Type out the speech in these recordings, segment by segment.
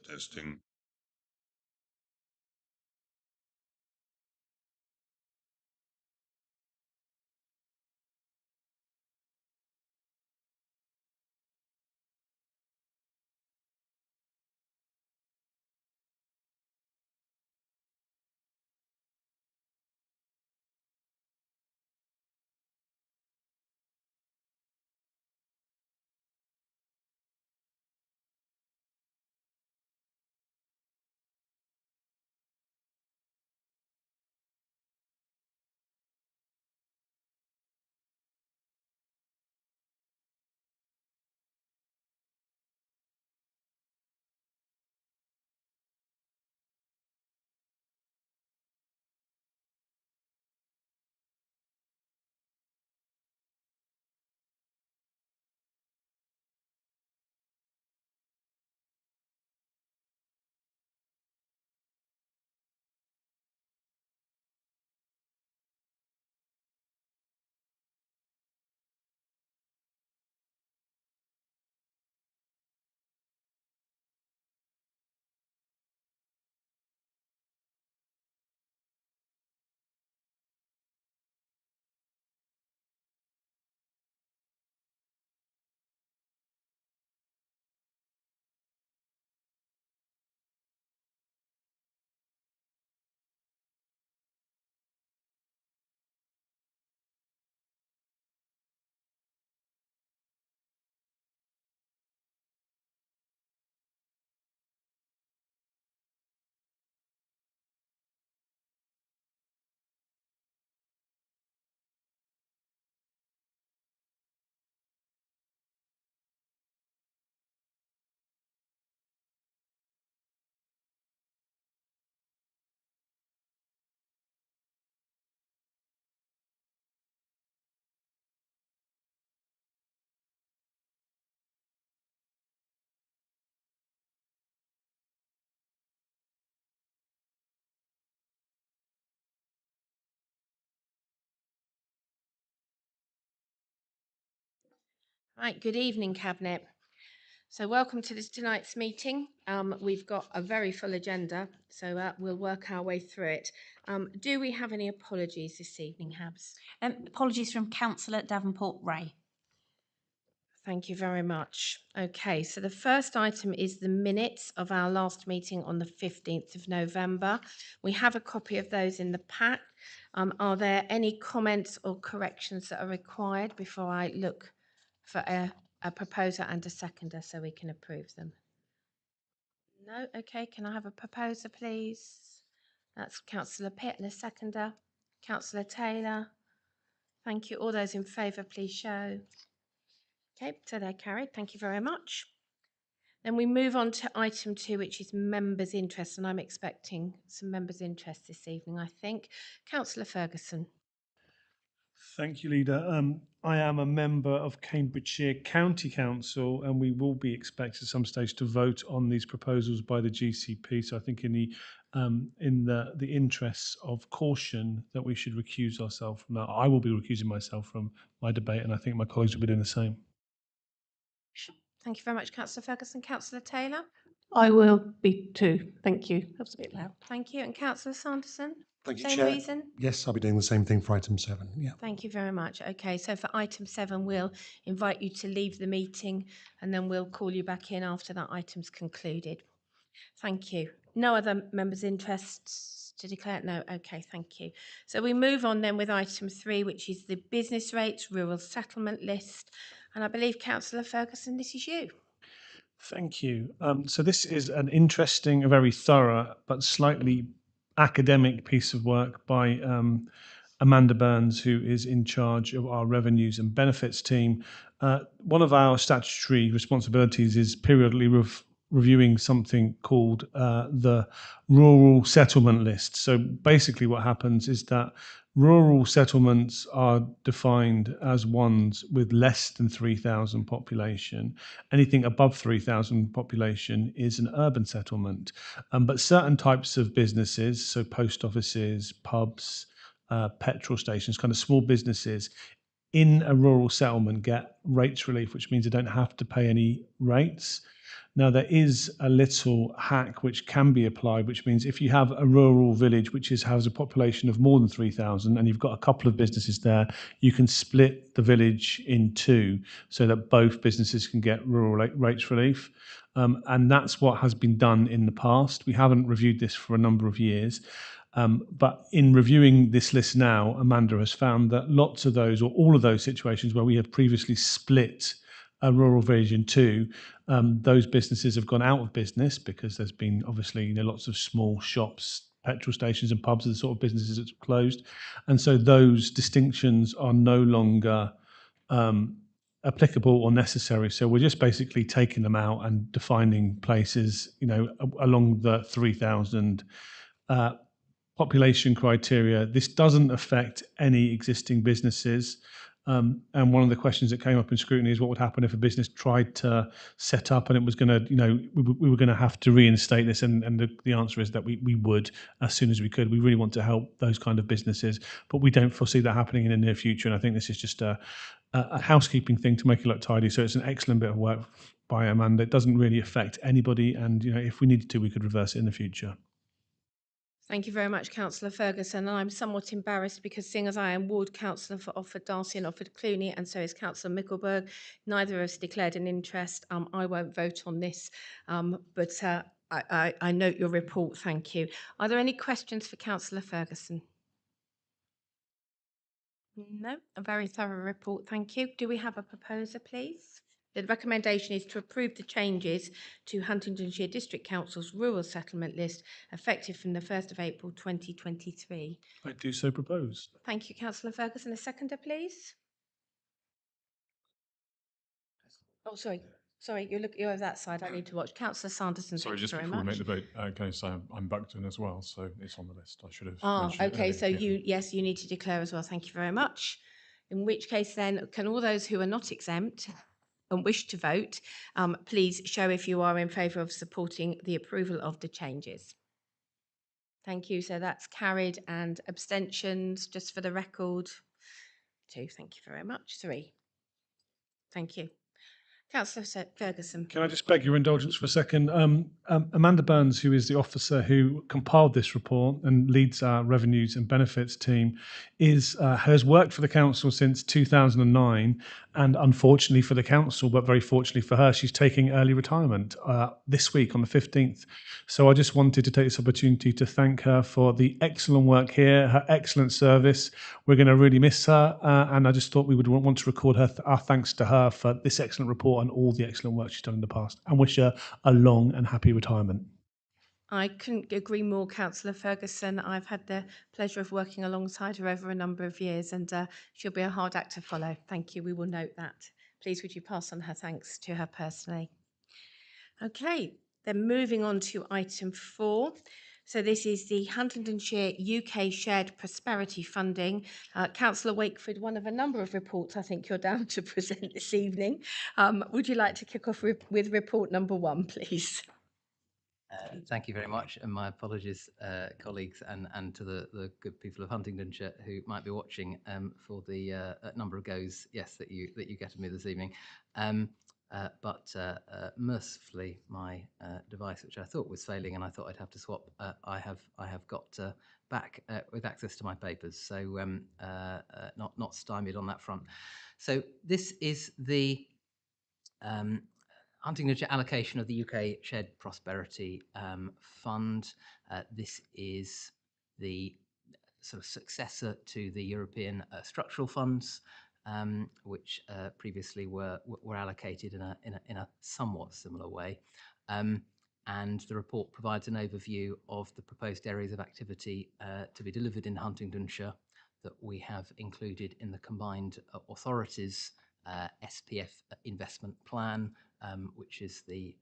Testing. Right, good evening, Cabinet. So welcome to tonight's meeting. We've got a very full agenda, so we'll work our way through it. Do we have any apologies this evening, Habs? Apologies from Councillor Davenport Ray. Thank you very much. Okay, so the first item is the minutes of our last meeting on the 15th of November. We have a copy of those in the pack. Are there any comments or corrections that are required before I look for a proposer and a seconder so we can approve them? No? Okay, can I have a proposer, please? That's Councillor Pitt and a seconder. Councillor Taylor. Thank you. All those in favour, please show. Okay, so they're carried. Thank you very much. Then we move on to item 2, which is members' interest, and I'm expecting some members' interest this evening, I think. Councillor Ferguson. Thank you, Leader. I am a member of Cambridgeshire County Council, and we will be expected at some stage to vote on these proposals by the GCP. So I think in the interests of caution that we should recuse ourselves from that. I will be recusing myself from my debate, and I think my colleagues will be doing the same. Thank you very much, Councillor Ferguson. Councillor Taylor. I will be too. Thank you. That was a bit loud. Thank you. And Councillor Sanderson. Thank you, Same Chair. reason? Yes, I'll be doing the same thing for item 7. Yeah. Thank you very much. Okay, so for item 7, we'll invite you to leave the meeting and then we'll call you back in after that item's concluded. Thank you. No other members' interests to declare? No. Okay, thank you. So we move on then with item 3, which is the business rates rural settlement list. And I believe, Councillor Ferguson, this is you. Thank you. So this is an interesting, a very thorough, but slightly academic piece of work by Amanda Burns, who is in charge of our revenues and benefits team. One of our statutory responsibilities is periodically reviewing something called the rural settlement list. So basically what happens is that rural settlements are defined as ones with less than 3,000 population. Anything above 3,000 population is an urban settlement. But certain types of businesses, so post offices, pubs, petrol stations, kind of small businesses, in a rural settlement get rates relief, which means they don't have to pay any rates. Now, there is a little hack which can be applied, which means if you have a rural village which has a population of more than 3,000 and you've got a couple of businesses there, you can split the village in two so that both businesses can get rural rates relief. And that's what has been done in the past. We haven't reviewed this for a number of years. But in reviewing this list now, Amanda has found that lots of those, or all of those situations where we have previously split a rural village in two, those businesses have gone out of business because there's been obviously lots of small shops, petrol stations and pubs are the sort of businesses that's closed. And so those distinctions are no longer applicable or necessary. So we're just basically taking them out and defining places, along the 3,000 population criteria. This doesn't affect any existing businesses. And one of the questions that came up in scrutiny is what would happen if a business tried to set up and it was going to, we were going to have to reinstate this. And the answer is that we would as soon as we could. We really want to help those kind of businesses, but we don't foresee that happening in the near future. And I think this is just a housekeeping thing to make it look tidy. So it's an excellent bit of work by Amanda. It doesn't really affect anybody. And, if we needed to, we could reverse it in the future. Thank you very much, Councillor Ferguson. And I'm somewhat embarrassed because seeing as I am ward councillor for Offord Darcy and Offord Cluny, and so is Councillor Mickelberg, neither of us declared an interest. I won't vote on this, but I note your report. Thank you. Are there any questions for Councillor Ferguson? No, a very thorough report. Thank you. Do we have a proposer, please? The recommendation is to approve the changes to Huntingdonshire District Council's rural settlement list effective from the 1st of April 2023. I do so propose. Thank you, Councillor Ferguson. A seconder, please. Oh, sorry. You're over that side. I need to watch. Councillor Sanderson, Sorry, thank you just very before we much. make the vote. Okay, so I'm Buckton as well, so it's on the list. I should have mentioned it Okay, earlier, so yeah. you need to declare as well. Thank you very much. In which case then, can all those who are not exempt and wish to vote, please show if you are in favour of supporting the approval of the changes. Thank you. So that's carried, and abstentions, just for the record, 2. Thank you very much. 3. Thank you. Councillor Ferguson. Can I just beg your indulgence for a second? Amanda Burns, who is the officer who compiled this report and leads our revenues and benefits team, has worked for the council since 2009. And unfortunately for the council, but very fortunately for her, she's taking early retirement this week on the 15th. So I just wanted to take this opportunity to thank her for the excellent work here, her excellent service. We're going to really miss her. And I just thought we would want to record our thanks to her for this excellent report and all the excellent work she's done in the past, and wish her a long and happy retirement. I couldn't agree more, Councillor Ferguson. I've had the pleasure of working alongside her over a number of years, and she'll be a hard act to follow. Thank you. We will note that. Please, would you pass on her thanks to her personally? Okay, then moving on to item 4. So this is the Huntingdonshire UK Shared Prosperity Funding. Councillor Wakeford, one of a number of reports I think you're down to present this evening. Would you like to kick off with report number 1, please? Thank you very much, and my apologies, colleagues, and to the good people of Huntingdonshire who might be watching for the number of goes, yes, that you get of me this evening. But mercifully, my device, which I thought was failing, and I thought I'd have to swap, I have got back with access to my papers, so not stymied on that front. So this is the Huntingdonshire allocation of the UK Shared Prosperity Fund. This is the sort of successor to the European structural funds, which previously were allocated in a somewhat similar way. And the report provides an overview of the proposed areas of activity to be delivered in Huntingdonshire that we have included in the combined authorities SPF investment plan, which is the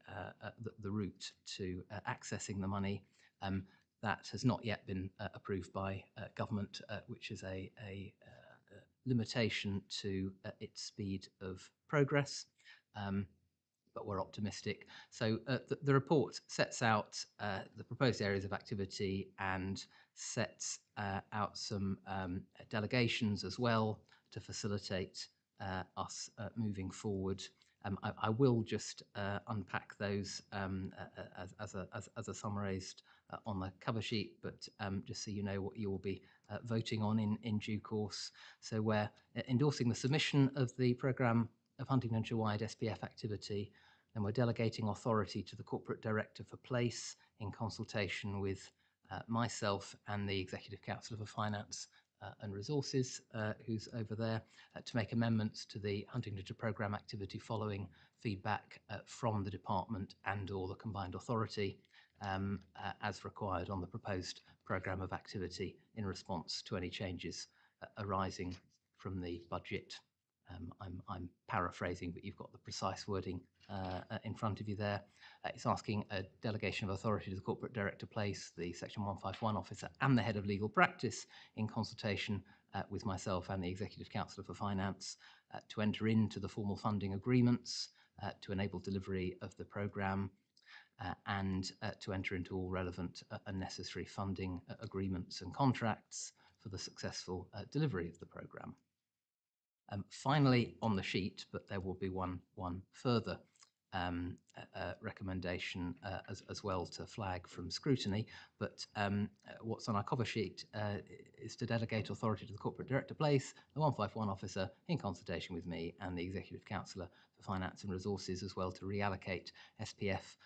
route to accessing the money. That has not yet been approved by government, which is a limitation to its speed of progress, but we're optimistic. So the report sets out the proposed areas of activity and sets out some delegations as well to facilitate us moving forward. I will just unpack those as a summarised on the cover sheet, but just so you know what you will be voting on in due course. So we're endorsing the submission of the programme of Huntingdonshire-wide SPF activity, and we're delegating authority to the Corporate Director for Place in consultation with myself and the Executive Councillor for Finance and Resources, who's over there, to make amendments to the Huntingdonshire programme activity following feedback from the department and or the combined authority as required on the proposed programme of activity in response to any changes arising from the budget. I'm paraphrasing, but you've got the precise wording in front of you there. It's asking a delegation of authority to the Corporate Director Place, the Section 151 officer and the Head of Legal Practice in consultation with myself and the Executive Councillor for Finance to enter into the formal funding agreements to enable delivery of the programme and to enter into all relevant and necessary funding agreements and contracts for the successful delivery of the programme. Finally, on the sheet, but there will be one further recommendation as well to flag from scrutiny, but what's on our cover sheet is to delegate authority to the Corporate Director Place, the 151 officer, in consultation with me and the Executive Councillor for Finance and Resources, as well to reallocate SPF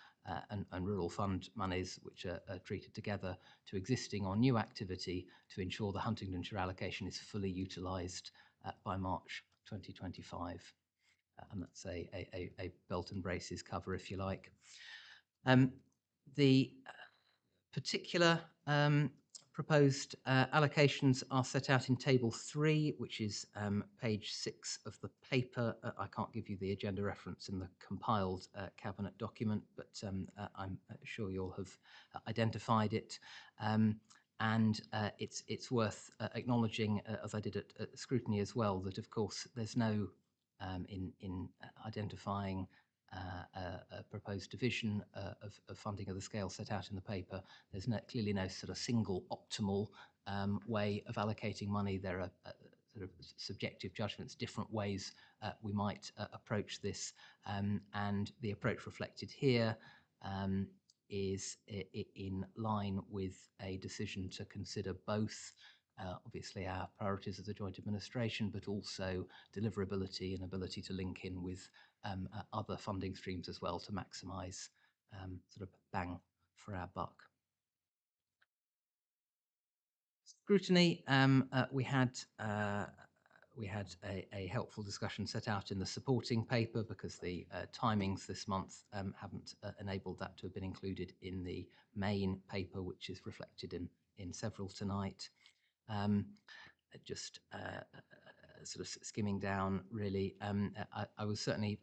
and Rural Fund monies, which are treated together, to existing or new activity to ensure the Huntingdonshire allocation is fully utilised by March 2025. And that's a belt and braces cover, if you like. The particular proposed allocations are set out in Table 3, which is page 6 of the paper. I can't give you the agenda reference in the compiled Cabinet document, but I'm sure you'll have identified it. And it's worth acknowledging, as I did at scrutiny as well, that of course there's no in identifying a proposed division of funding of the scale set out in the paper. There's clearly no sort of single optimal way of allocating money. There are sort of subjective judgments, different ways we might approach this, and the approach reflected here is in line with a decision to consider both obviously our priorities as a joint administration, but also deliverability and ability to link in with other funding streams as well to maximise sort of bang for our buck. Scrutiny, we had a helpful discussion set out in the supporting paper because the timings this month haven't enabled that to have been included in the main paper, which is reflected in several tonight. Just sort of skimming down, really, I was certainly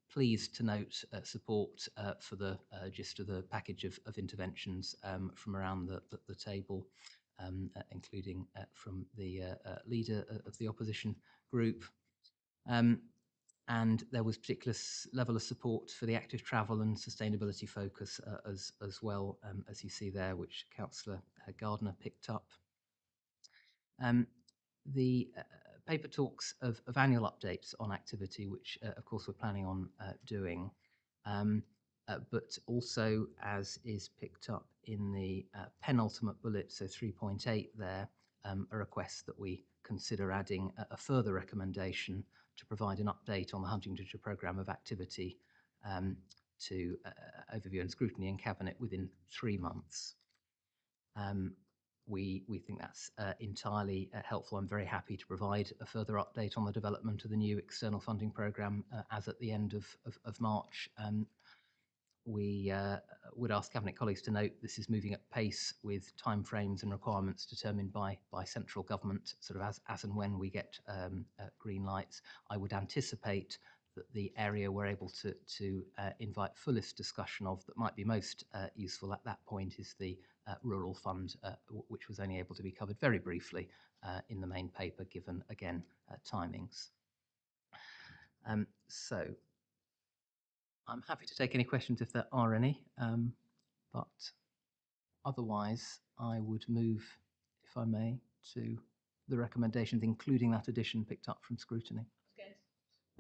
pleased to note support for the gist of the package of interventions from around the table, including from the leader of the opposition group. And there was particular level of support for the active travel and sustainability focus as well, as you see there, which Councillor Gardner picked up. The paper talks of annual updates on activity, which of course we're planning on doing, but also, as is picked up in the penultimate bullet, so 3.8 there, a request that we consider adding a further recommendation to provide an update on the Huntingdonshire programme of activity to overview and scrutiny in Cabinet within 3 months. We think that's entirely helpful. I'm very happy to provide a further update on the development of the new external funding programme as at the end of March. We would ask Cabinet colleagues to note this is moving at pace with timeframes and requirements determined by central government, sort of as and when we get green lights. I would anticipate that the area we're able to invite fullest discussion of that might be most useful at that point is the Rural Fund, which was only able to be covered very briefly in the main paper, given, again, timings. So I'm happy to take any questions if there are any, but otherwise I would move, if I may, to the recommendations, including that addition picked up from scrutiny.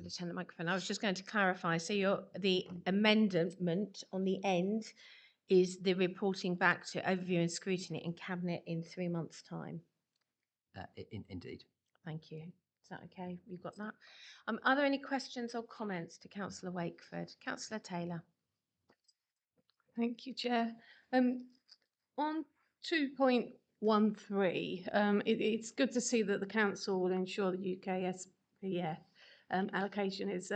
Attend the microphone. I was just going to clarify. So the amendment on the end is the reporting back to overview and scrutiny in cabinet in 3 months' time. Indeed. Thank you. Is that okay? You've got that? Are there any questions or comments to Councillor Wakeford? Councillor Taylor. Thank you, Chair. On 2.13, it's good to see that the council will ensure the UK SPF allocation is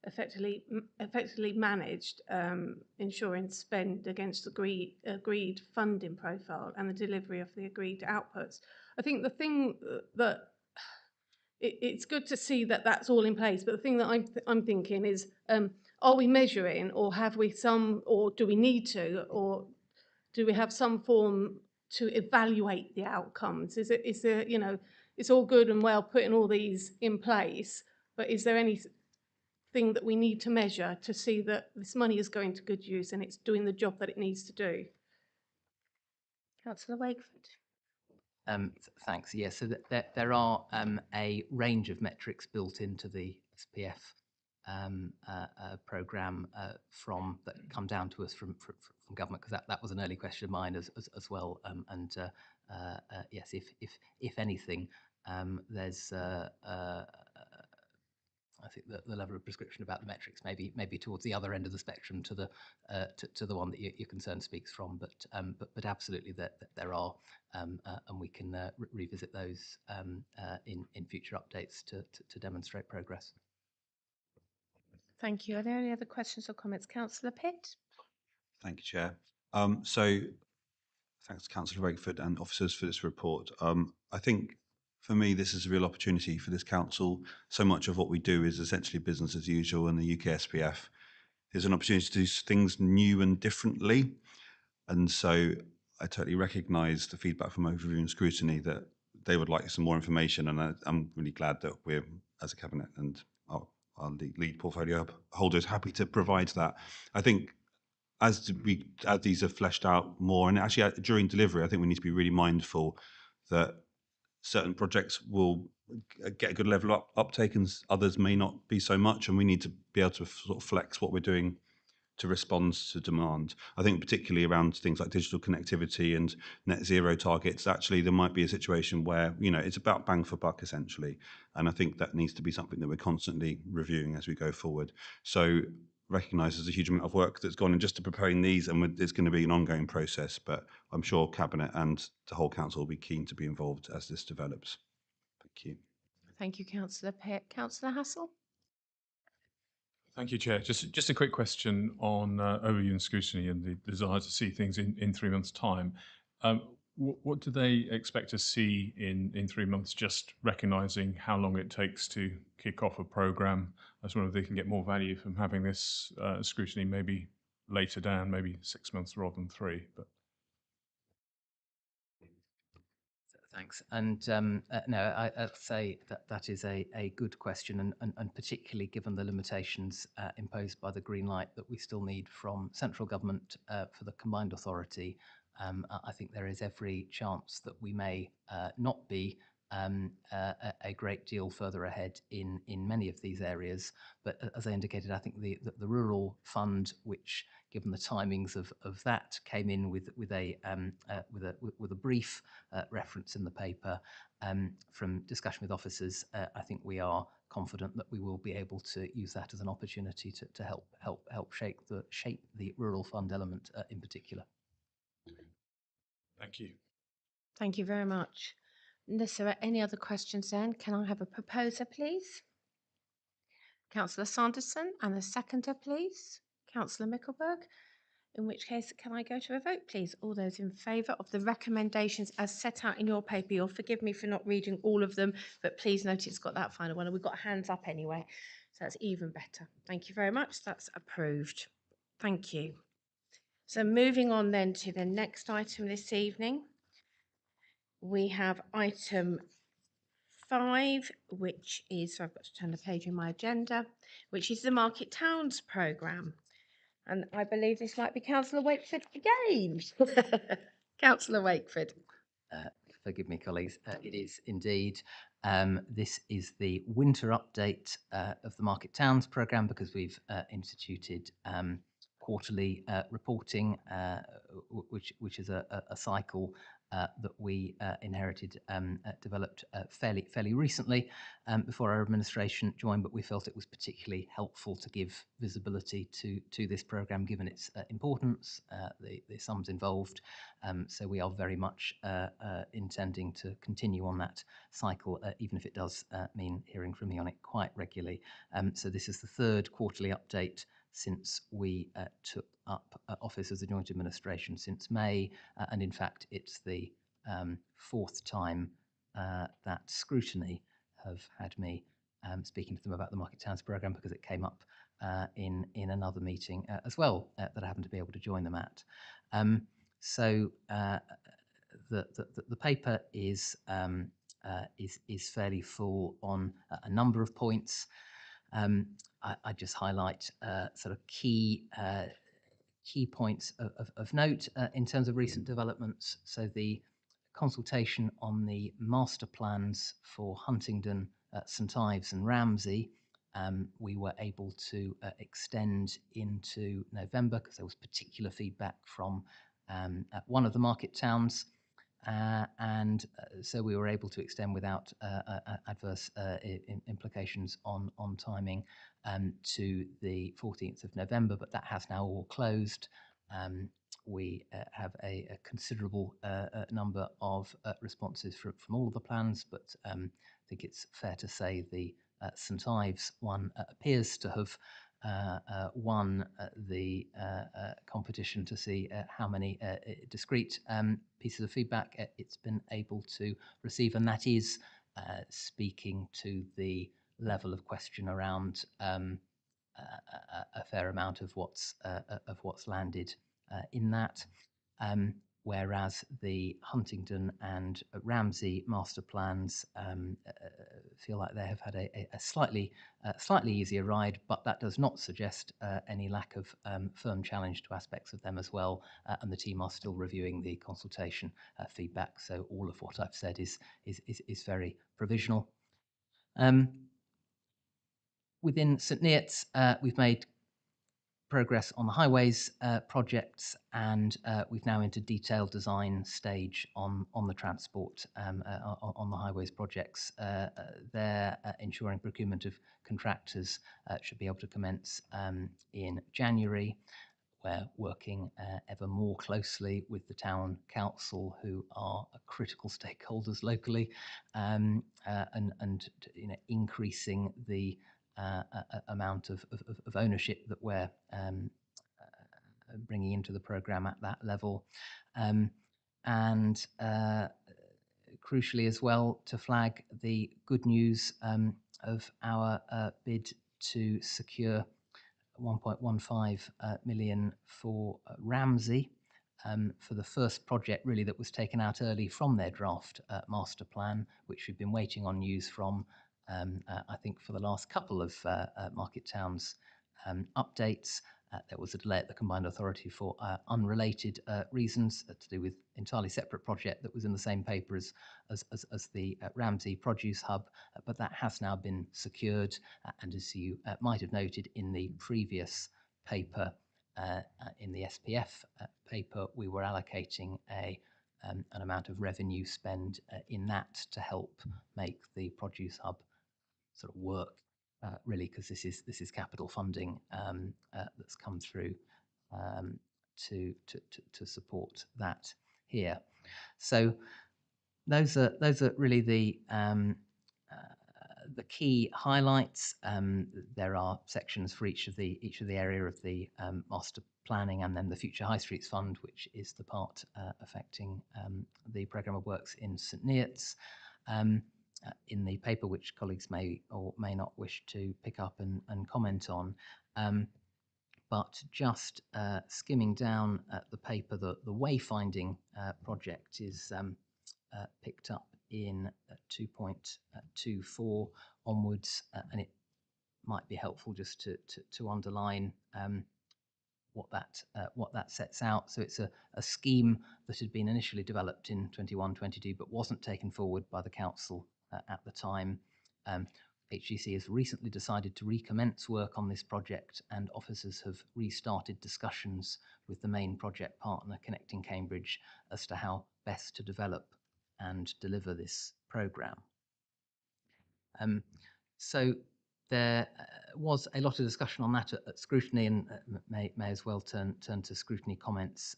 effectively managed, ensuring spend against agreed funding profile and the delivery of the agreed outputs. I think the thing that it's good to see that that's all in place, but the thing that I'm thinking is, are we measuring, or have we some, or do we need to, or do we have some form to evaluate the outcomes? Is there, you know, it's all good and well putting all these in place, but is there anything that we need to measure to see that this money is going to good use and it's doing the job that it needs to do? Councillor Wakeford. Thanks. Yes, so there are a range of metrics built into the SPF programme that come down to us from government, because that was an early question of mine as well. Yes, if anything, there's I think the level of prescription about the metrics maybe towards the other end of the spectrum to the one that your concern speaks from, but absolutely there are, and we can revisit those in future updates to demonstrate progress. Thank you. Are there any other questions or comments? Councillor Pitt. Thank you, Chair. So thanks to Councillor Wakeford and officers for this report. I think for me, this is a real opportunity for this council. So much of what we do is essentially business as usual, and the UK SPF is an opportunity to do things new and differently. And so I totally recognise the feedback from Overview and Scrutiny that they would like some more information, and I'm really glad that we're, as a cabinet and our lead portfolio holders, happy to provide that. I think as these are fleshed out more, and actually during delivery, I think we need to be really mindful that certain projects will get a good level of uptake and others may not be so much, and we need to be able to sort of flex what we're doing to respond to demand. I think particularly around things like digital connectivity and net zero targets, actually there might be a situation where, you know, it's about bang for buck essentially, and I think that needs to be something that we're constantly reviewing as we go forward. So recognise there's a huge amount of work that's gone in just to preparing these, and it's going to be an ongoing process, but I'm sure Cabinet and the whole Council will be keen to be involved as this develops. Thank you. Thank you, Councillor Pitt. Councillor Hassel. Thank you, Chair. Just a quick question on overview and scrutiny and the desire to see things in 3 months' time. What do they expect to see in 3 months, just recognising how long it takes to kick off a programme? I just wonder if they can get more value from having this scrutiny maybe later down, maybe 6 months rather than 3. But Thanks. And no, I'd say that is a good question, and particularly given the limitations imposed by the green light that we still need from central government for the combined authority. I think there is every chance that we may not be a great deal further ahead in many of these areas. But as I indicated, I think the rural fund, which, given the timings of that, came in with a brief reference in the paper. From discussion with officers, I think we are confident that we will be able to use that as an opportunity to help shape the rural fund element in particular. thank you. Thank you very much. Unless there are any other questions then, can I have a proposer, please? Councillor Sanderson, and a seconder, please. Councillor Mickelberg. In which case, can I go to a vote, please? All those in favour of the recommendations as set out in your paper. You'll forgive me for not reading all of them, but please note it's got that final one, and we've got hands up anyway, so that's even better. Thank you very much. That's approved. Thank you. So moving on then to the next item this evening, we have item 5, which is, so I've got to turn the page in my agenda, which is the Market Towns programme. And I believe this might be Councillor Wakeford again. Councillor Wakeford. Forgive me, colleagues. It is indeed. This is the winter update of the Market Towns programme, because we've instituted quarterly reporting, which is a cycle that we inherited, developed fairly recently before our administration joined, but we felt it was particularly helpful to give visibility to this programme, given its importance, the sums involved. So we are very much intending to continue on that cycle, even if it does mean hearing from me on it quite regularly. So this is the third quarterly update since we took up office as a joint administration since May, and in fact it's the fourth time that Scrutiny have had me speaking to them about the Market Towns programme, because it came up in another meeting as well that I happened to be able to join them at. So the paper is fairly full on a number of points. I just highlight sort of key points of note in terms of recent developments. So the consultation on the master plans for Huntingdon, St Ives and Ramsey, we were able to extend into November, because there was particular feedback from one of the market towns. So we were able to extend without adverse implications on timing to the 14th of November, but that has now all closed. We have a considerable number of responses from all of the plans, but I think it's fair to say the St Ives one appears to have won the competition to see how many discrete pieces of feedback it's been able to receive, and that is speaking to the level of question around a fair amount of what's landed in that. Whereas the Huntingdon and Ramsey master plans feel like they have had a slightly easier ride, but that does not suggest any lack of firm challenge to aspects of them as well. And the team are still reviewing the consultation feedback, so all of what I've said is very provisional. Within St Neots, we've made progress on the highways projects, and we've now into detailed design stage on the transport on the highways projects. They're ensuring procurement of contractors should be able to commence in January. We're working ever more closely with the town council, who are critical stakeholders locally, and increasing the amount of ownership that we're bringing into the programme at that level. And crucially as well, to flag the good news of our bid to secure 1.15 million for Ramsey, for the first project really that was taken out early from their draft master plan, which we've been waiting on news from I think for the last couple of Market Towns updates. There was a delay at the Combined Authority for unrelated reasons to do with entirely separate project that was in the same paper as the Ramsey Produce Hub, but that has now been secured. And as you might have noted in the previous paper, in the SPF paper, we were allocating an amount of revenue spend in that to help make the Produce Hub sort of work. Really, because this is capital funding that's come through to support that here. So those are really the key highlights. There are sections for each of the area of the master planning, and then the Future High Streets Fund, which is the part affecting the programme of works in St Neots. In the paper, which colleagues may or may not wish to pick up and comment on. But just skimming down at the paper, the wayfinding project is picked up in 2.24 onwards, and it might be helpful just to underline what that sets out. So it's a scheme that had been initially developed in 21-22, but wasn't taken forward by the council at the time. HGC has recently decided to recommence work on this project, and officers have restarted discussions with the main project partner, Connecting Cambridge, as to how best to develop and deliver this programme. So there was a lot of discussion on that at scrutiny, and may as well turn to scrutiny comments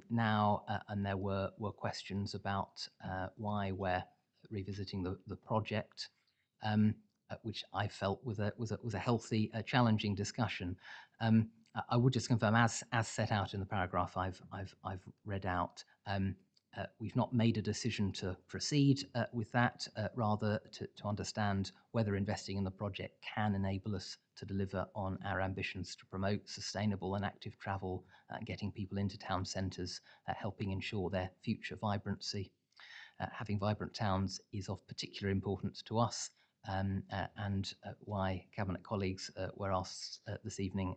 now. And there were questions about why we're revisiting the project, which I felt was a healthy, challenging discussion. I would just confirm, as set out in the paragraph I've read out. We've not made a decision to proceed with that, rather to understand whether investing in the project can enable us to deliver on our ambitions to promote sustainable and active travel, getting people into town centres, helping ensure their future vibrancy. Having vibrant towns is of particular importance to us, and why Cabinet colleagues were asked this evening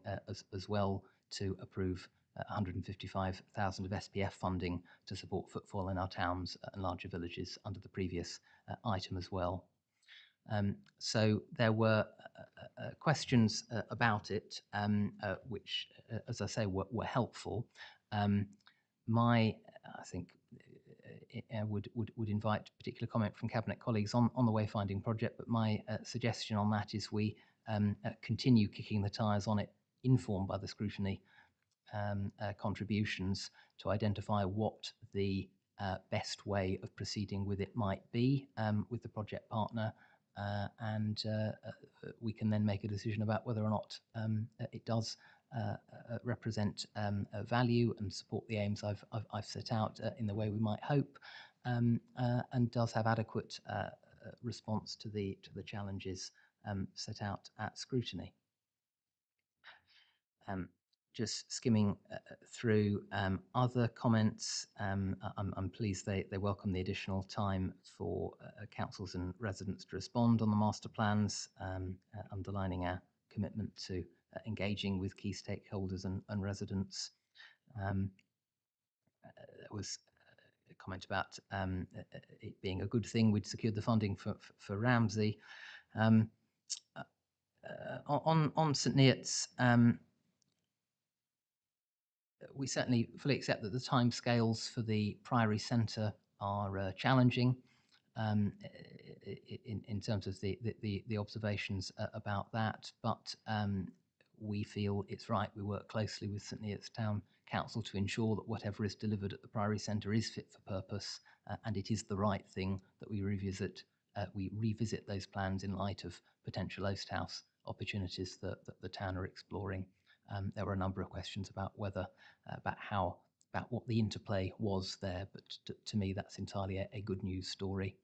as well to approve 155,000 of SPF funding to support footfall in our towns and larger villages under the previous item as well. So there were questions about it, which, as I say, were helpful. I think would invite particular comment from Cabinet colleagues on the wayfinding project, but my suggestion on that is we continue kicking the tyres on it, informed by the scrutiny contributions, to identify what the best way of proceeding with it might be with the project partner, and we can then make a decision about whether or not it does represent value and support the aims I've set out in the way we might hope, and does have adequate response to the challenges set out at scrutiny. Just skimming through other comments, I'm pleased they welcome the additional time for councils and residents to respond on the master plans, underlining our commitment to engaging with key stakeholders and residents. There was a comment about it being a good thing we'd secured the funding for Ramsey. On St Neots, we certainly fully accept that the timescales for the Priory Centre are challenging in terms of the observations about that, but we feel it's right we work closely with St Neots Town Council to ensure that whatever is delivered at the Priory Centre is fit for purpose, and it is the right thing that we revisit those plans in light of potential Oast House opportunities that the town are exploring. There were a number of questions about about what the interplay was there, but to me that's entirely a good news story.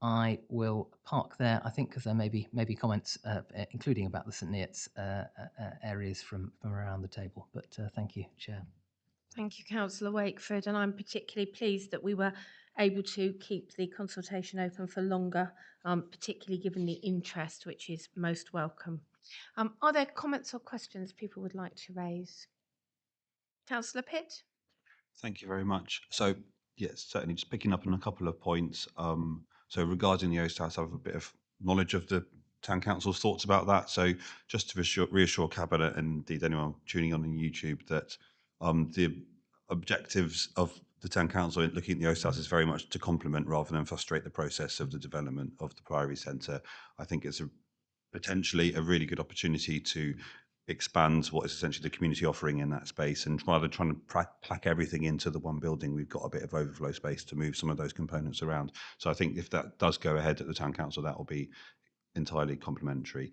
I will park there, I think, because there may be comments, including about the St Neots areas from around the table. But thank you, Chair. Thank you, Councillor Wakeford, and I'm particularly pleased that we were able to keep the consultation open for longer, particularly given the interest, which is most welcome. Are there comments or questions people would like to raise? Councillor Pitt? Thank you very much. So, yes, certainly just picking up on a couple of points. So regarding the Oast House, I have a bit of knowledge of the Town Council's thoughts about that. So just to reassure Cabinet and indeed anyone tuning on YouTube that the objectives of the Town Council in looking at the Oast House is very much to complement rather than frustrate the process of the development of the Priory Centre. I think it's potentially a really good opportunity to expand what is essentially the community offering in that space, and rather than trying to pack everything into the one building, we've got a bit of overflow space to move some of those components around. So I think if that does go ahead at the Town Council, that will be entirely complementary.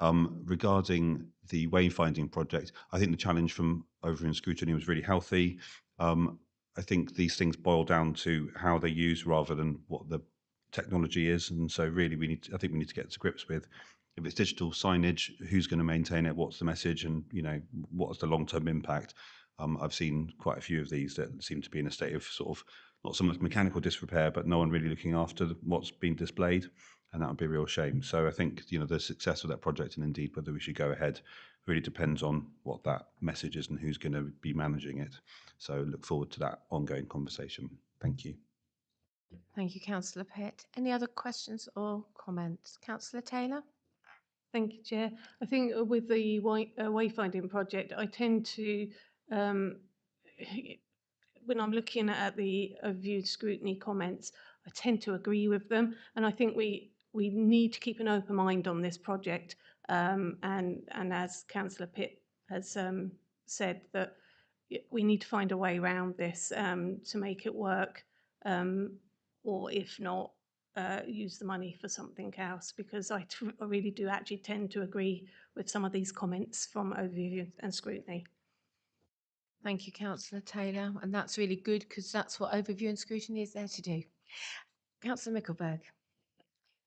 Regarding the wayfinding project, I think the challenge from over in scrutiny was really healthy. I think these things boil down to how they're used rather than what the technology is, and so really I think we need to get to grips with, if it's digital signage, who's going to maintain it, what's the message, and what's the long-term impact. I've seen quite a few of these that seem to be in a state of sort of not so much mechanical disrepair, but no one really looking after what's been displayed. and that would be a real shame. So I think, you know, the success of that project and indeed whether we should go ahead really depends on what that message is and who's going to be managing it. So look forward to that ongoing conversation. Thank you. Thank you, Councillor Pitt. Any other questions or comments? Councillor Taylor? Thank you, Chair. I think with the wayfinding project, I tend to, when I'm looking at the viewed scrutiny comments, I tend to agree with them. And I think we need to keep an open mind on this project. And as Councillor Pitt has said, that we need to find a way around this to make it work. Or if not, use the money for something else, because I really do actually tend to agree with some of these comments from overview and scrutiny. Thank you, Councillor Taylor. And that's really good because that's what overview and scrutiny is there to do. Councillor Mickelberg.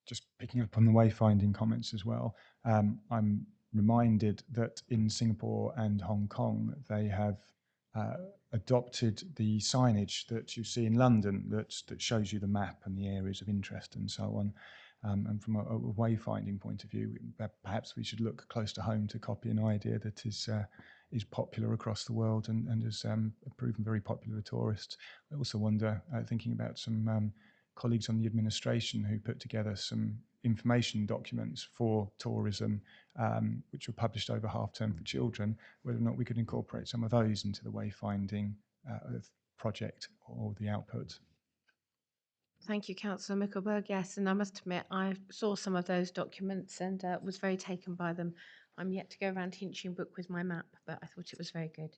Just picking up on the wayfinding comments as well, I'm reminded that in Singapore and Hong Kong, they have adopted the signage that you see in London that shows you the map and the areas of interest and so on. And from a wayfinding point of view, perhaps we should look close to home to copy an idea that is popular across the world and has proven very popular with tourists. I also wonder, thinking about some colleagues on the administration who put together some information documents for tourism, which were published over half-term for children, whether or not we could incorporate some of those into the wayfinding project or the output. Thank you, Councillor Mickelberg. Yes, and I must admit, I saw some of those documents and was very taken by them. I'm yet to go around Hinchinbrook Book with my map, but I thought it was very good.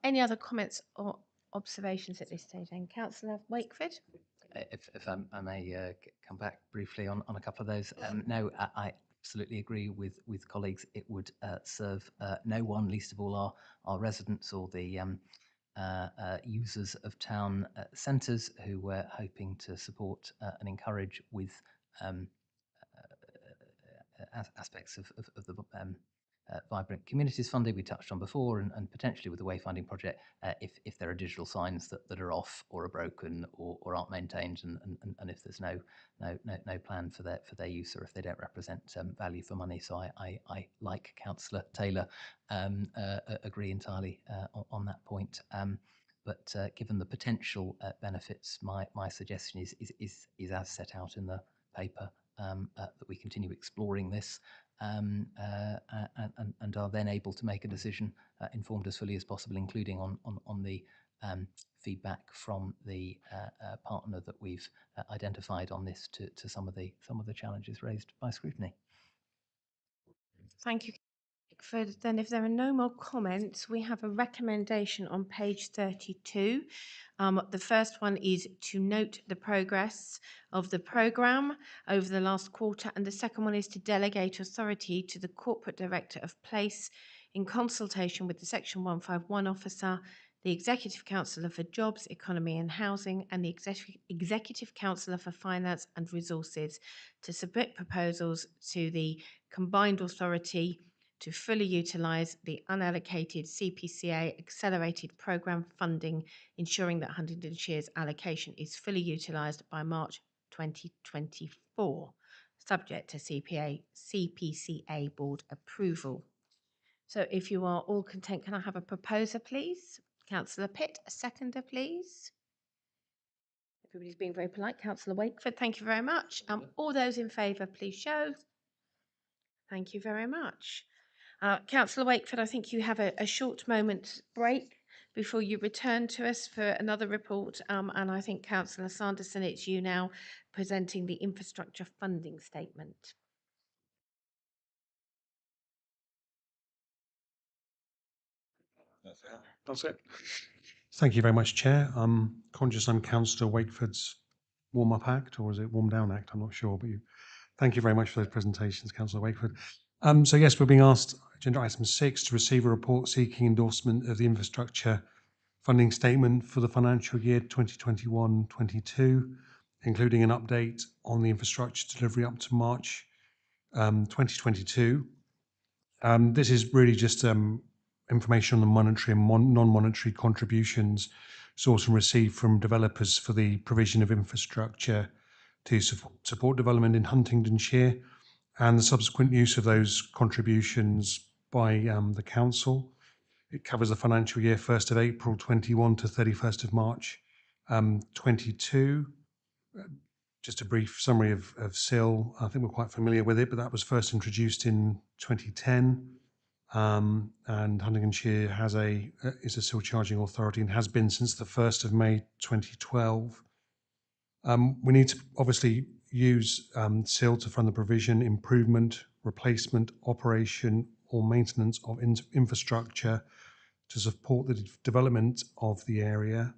Any other comments or observations at this stage? And Councillor Wakeford? If I may come back briefly on a couple of those. No, I absolutely agree with colleagues. It would serve no one, least of all our residents or the users of town centres who we're hoping to support and encourage with aspects of the Vibrant Communities funding we touched on before, and potentially with the wayfinding project, if there are digital signs that are off or are broken or aren't maintained, and if there's no plan for their use, or if they don't represent value for money. So I like Councillor Taylor, agree entirely on that point. But given the potential benefits, my suggestion is as set out in the paper, that we continue exploring this. And are then able to make a decision informed as fully as possible, including on the feedback from the partner that we've identified on this to some of the challenges raised by scrutiny. Thank you. Then if there are no more comments, we have a recommendation on page 32. The first one is to note the progress of the programme over the last quarter, and the second one is to delegate authority to the Corporate Director of Place in consultation with the Section 151 officer, the Executive Councillor for Jobs, Economy and Housing, and the Executive Councillor for Finance and Resources to submit proposals to the combined authority to fully utilise the unallocated CPCA accelerated programme funding, ensuring that Huntingdonshire's allocation is fully utilised by March 2024, subject to CPCA board approval. So if you are all content, can I have a proposer, please? Councillor Pitt, a seconder, please. Everybody's being very polite. Councillor Wakeford, thank you very much. All those in favour, please show. Thank you very much. Councillor Wakeford, I think you have a short moment break before you return to us for another report. And I think, Councillor Sanderson, it's you now presenting the infrastructure funding statement. That's it. Thank you very much, Chair. I'm conscious I'm Councillor Wakeford's warm-up act, or is it warm-down act? I'm not sure, but thank you very much for those presentations, Councillor Wakeford. So yes, we're being asked, agenda item 6, to receive a report seeking endorsement of the infrastructure funding statement for the financial year 2021-22, including an update on the infrastructure delivery up to March 2022. This is really just information on the monetary and non-monetary contributions sought and received from developers for the provision of infrastructure to support development in Huntingdonshire and the subsequent use of those contributions by the council. It covers the financial year 1st of April 21 to 31st of March 22. Just a brief summary of SIL. I think we're quite familiar with it, but that was first introduced in 2010. And Huntingdonshire is a SIL charging authority and has been since the 1st of May 2012. We need to obviously use SIL to fund the provision, improvement, replacement, operation or maintenance of infrastructure to support the development of the area.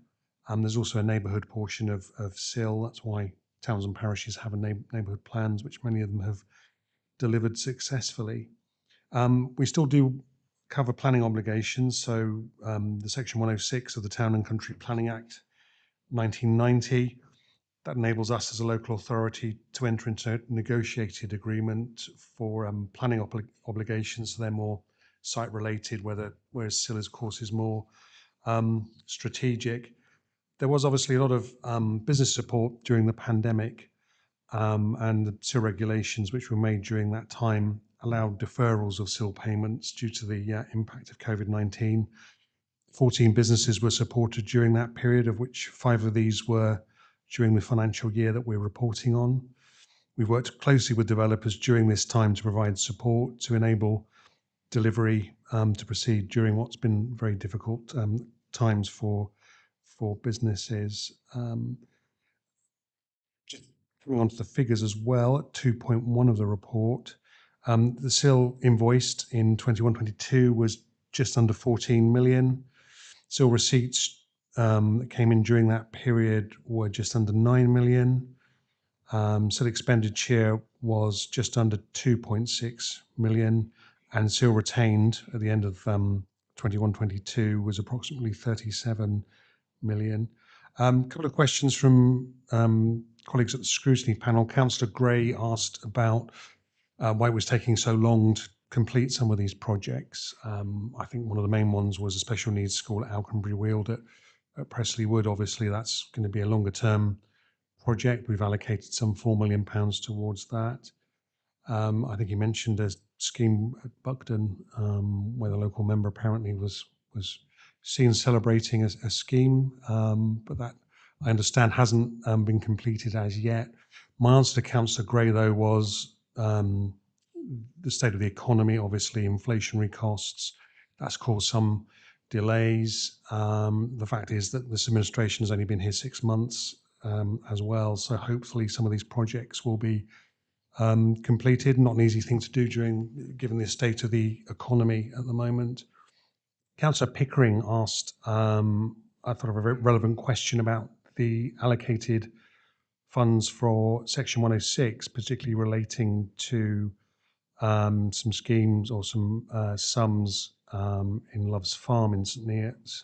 There's also a neighbourhood portion of SIL. That's why towns and parishes have neighbourhood plans, which many of them have delivered successfully. We still do cover planning obligations. So the Section 106 of the Town and Country Planning Act 1990, that enables us as a local authority to enter into a negotiated agreement for planning obligations. So they're more site related, whereas SIL, of course, is more strategic. There was obviously a lot of business support during the pandemic, and the SIL regulations which were made during that time allowed deferrals of SIL payments due to the impact of COVID-19. 14 businesses were supported during that period, of which 5 of these were during the financial year that we're reporting on. We've worked closely with developers during this time to provide support to enable delivery to proceed during what's been very difficult times for businesses. Just coming on to the figures as well, at 2.1 of the report, the SIL invoiced in 21-22 was just under 14 million. SIL receipts that came in during that period were just under 9 million. SIL expenditure was just under 2.6 million, and SIL retained at the end of 21-22 was approximately 37 million. A couple of questions from colleagues at the scrutiny panel. Councillor Gray asked about why it was taking so long to complete some of these projects. I think one of the main ones was a special needs school at Alconbury Weald at Pressley Wood. Obviously, that's going to be a longer term project. We've allocated some £4 million towards that. I think he mentioned a scheme at Buckden where the local member apparently was seen celebrating a scheme, but that I understand hasn't been completed as yet. My answer to Councillor Gray, though, was the state of the economy, obviously inflationary costs. That's caused some delays. The fact is that this administration has only been here 6 months as well, so hopefully some of these projects will be completed. Not an easy thing to do given the state of the economy at the moment. Councillor Pickering asked, I thought, of a very relevant question about the allocated funds for Section 106, particularly relating to some schemes or some sums in Love's Farm in St Neots.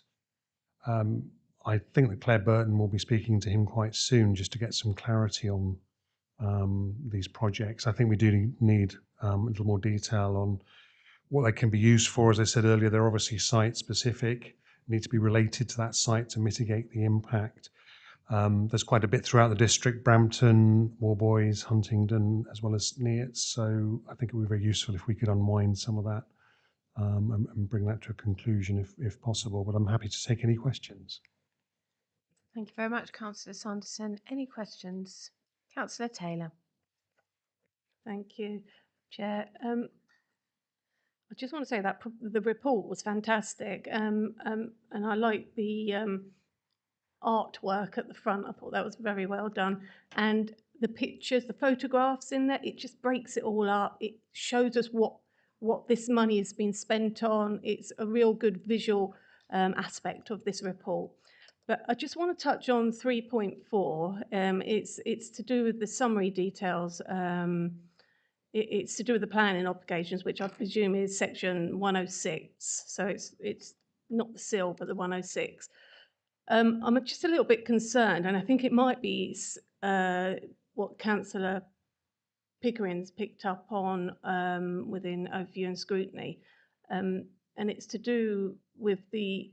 I think that Claire Burton will be speaking to him quite soon just to get some clarity on these projects. I think we do need a little more detail on what they can be used for. As I said earlier, they're obviously site specific, need to be related to that site to mitigate the impact. There's quite a bit throughout the district, Brampton, Warboys, Huntingdon, as well as Neots. So I think it would be very useful if we could unwind some of that and bring that to a conclusion if possible. But I'm happy to take any questions. Thank you very much, Councillor Sanderson. Any questions? Councillor Taylor. Thank you, Chair. I just want to say that the report was fantastic, and I like the artwork at the front. I thought that was very well done, and the pictures, the photographs in there, it just breaks it all up. It shows us what this money has been spent on. It's a real good visual aspect of this report. But I just want to touch on 3.4. It's to do with the summary details. It's to do with the planning obligations, which I presume is Section 106. So it's not the SIL, but the 106. I'm just a little bit concerned, and I think it might be what Councillor Pickering's picked up on within overview and scrutiny, and it's to do with the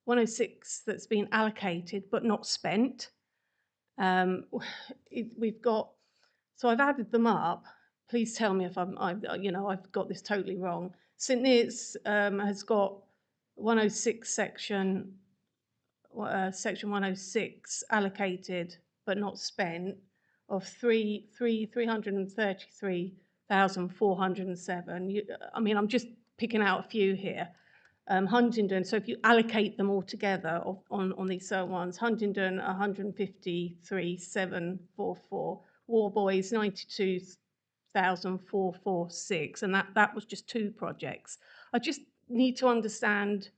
106 that's been allocated but not spent. We've got So I've added them up. Please tell me if I've got this totally wrong. St Neots has got 106 section 106 allocated but not spent of 333,407. I mean, I'm just picking out a few here. Huntingdon, so if you allocate them all together on these certain ones, Huntingdon 153,744, Warboys 92,446, and that was just 2 projects. I just need to understand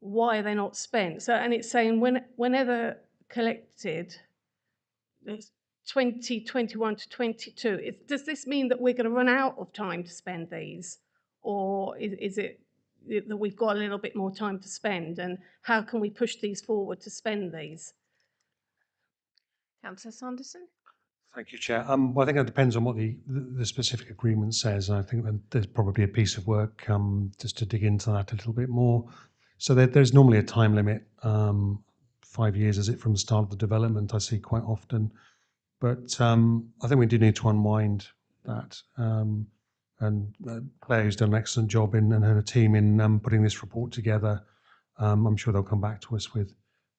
why they're not spent. So, and it's saying whenever collected, it's 2021 to 22. Does this mean that we're going to run out of time to spend these, or is it that we've got a little bit more time to spend, and how can we push these forward to spend these? Councillor Sanderson? Thank you, Chair. Well, I think it depends on what the specific agreement says. And I think that there's probably a piece of work just to dig into that a little bit more. So there's normally a time limit. 5 years is it from the start of the development, I see quite often. But I think we do need to unwind that. And Claire, who's done an excellent job and her team in putting this report together, I'm sure they'll come back to us with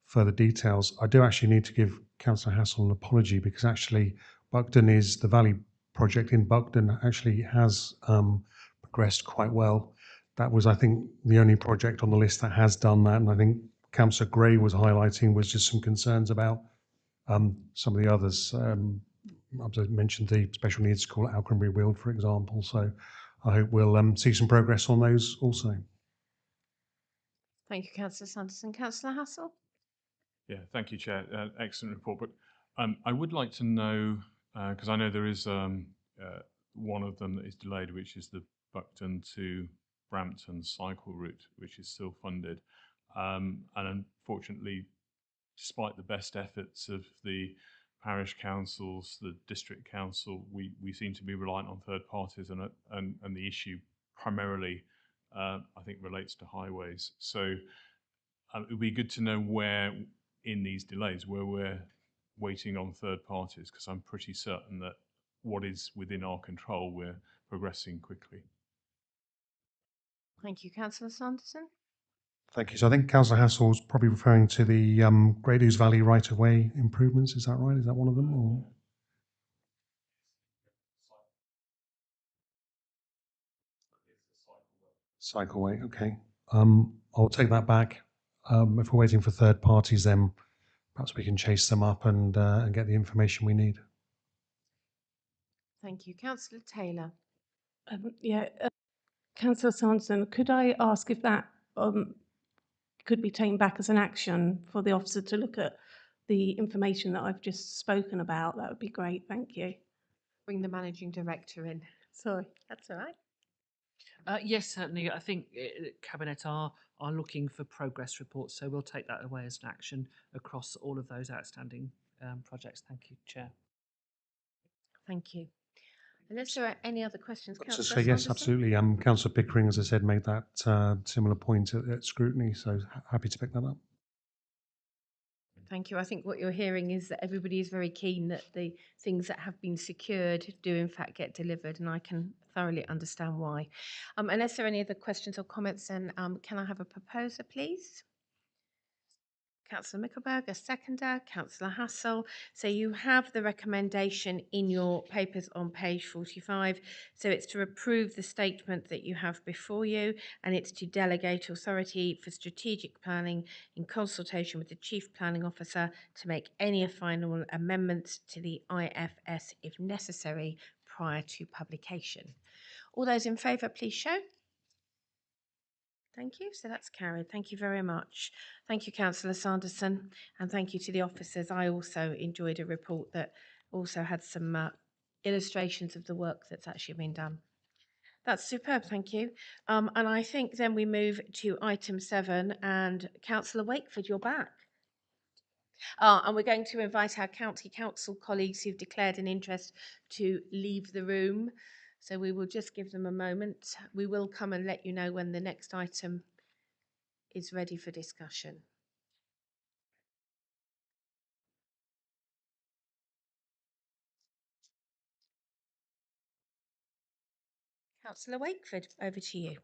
further details. I do actually need to give Councillor Hassel an apology because actually the Valley project in Buckden actually has progressed quite well. That was, I think, the only project on the list that has done that. And I think Councillor Gray was highlighting was just some concerns about some of the others. I mentioned the special needs school at Alconbury Weald, for example. So I hope we'll see some progress on those also. Thank you, Councillor Sanderson. Councillor Hassel? Yeah, thank you, Chair. Excellent report. But I would like to know, because I know there is one of them that is delayed, which is the Buckden to Brampton cycle route, which is still funded. And unfortunately, despite the best efforts of the parish councils, the district council, we seem to be reliant on third parties, and the issue primarily, I think, relates to highways. So it would be good to know where in these delays, where we're waiting on third parties, because I'm pretty certain that what is within our control, we're progressing quickly. Thank you, Councillor Sanderson. Thank you. So I think Councillor Hassel is probably referring to the Great Ouse Valley right-of-way improvements. Is that right? Is that one of them? Or? Cycleway, okay. I'll take that back. If we're waiting for third parties, then perhaps we can chase them up and get the information we need. Thank you. Councillor Taylor? Councillor Sanderson, could I ask if that could be taken back as an action for the officer to look at the information that I've just spoken about? That would be great. Thank you. Bring the managing director in. Sorry. That's all right. Yes, certainly. I think Cabinet are looking for progress reports, so we'll take that away as an action across all of those outstanding projects. Thank you, Chair. Thank you. Unless there are any other questions, Councillor So yes, Sanderson? absolutely. Councillor Pickering, as I said, made that similar point at scrutiny, so happy to pick that up. Thank you. I think what you're hearing is that everybody is very keen that the things that have been secured do in fact get delivered, and I can thoroughly understand why. Unless there are any other questions or comments, then can I have a proposer, please? Councillor Mickelberg, a seconder. Councillor Hassel. So you have the recommendation in your papers on page 45. So it's to approve the statement that you have before you, and it's to delegate authority for strategic planning in consultation with the Chief Planning Officer to make any final amendments to the IFS if necessary prior to publication. All those in favour, please show. Thank you. So that's carried. Thank you very much. Thank you, Councillor Sanderson, and thank you to the officers. I also enjoyed a report that also had some illustrations of the work that's actually been done. That's superb, thank you. And I think then we move to item 7, and Councillor Wakeford, you're back. And we're going to invite our county council colleagues who've declared an interest to leave the room. So we will just give them a moment. We will come and let you know when the next item is ready for discussion. Councillor Wakeford, over to you.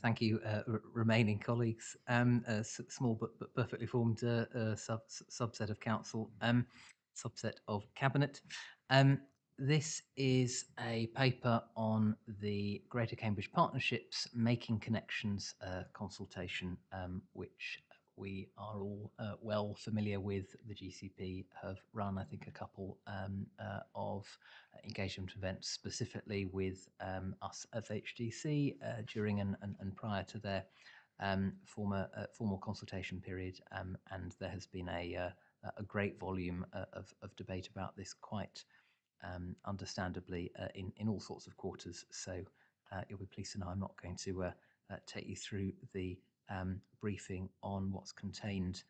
Thank you, remaining colleagues. Small but perfectly formed subset of council, subset of cabinet. This is a paper on the Greater Cambridge Partnerships Making Connections consultation, which we are all well familiar with. The GCP have run, I think, a couple of engagement events specifically with us as HDC during and prior to their formal consultation period, and there has been a great volume of debate about this, quite understandably, in all sorts of quarters. So you'll be pleased to know I'm not going to take you through the briefing on what's contained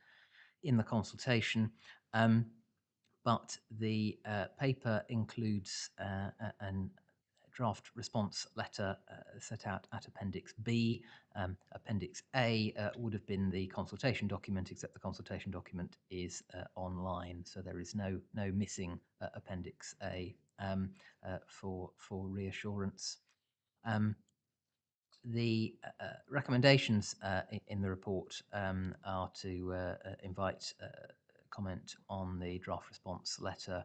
in the consultation. But the paper includes a draft response letter set out at Appendix B. Appendix A would have been the consultation document, except the consultation document is online, so there is no missing Appendix A for reassurance. The recommendations in the report are to invite comment on the draft response letter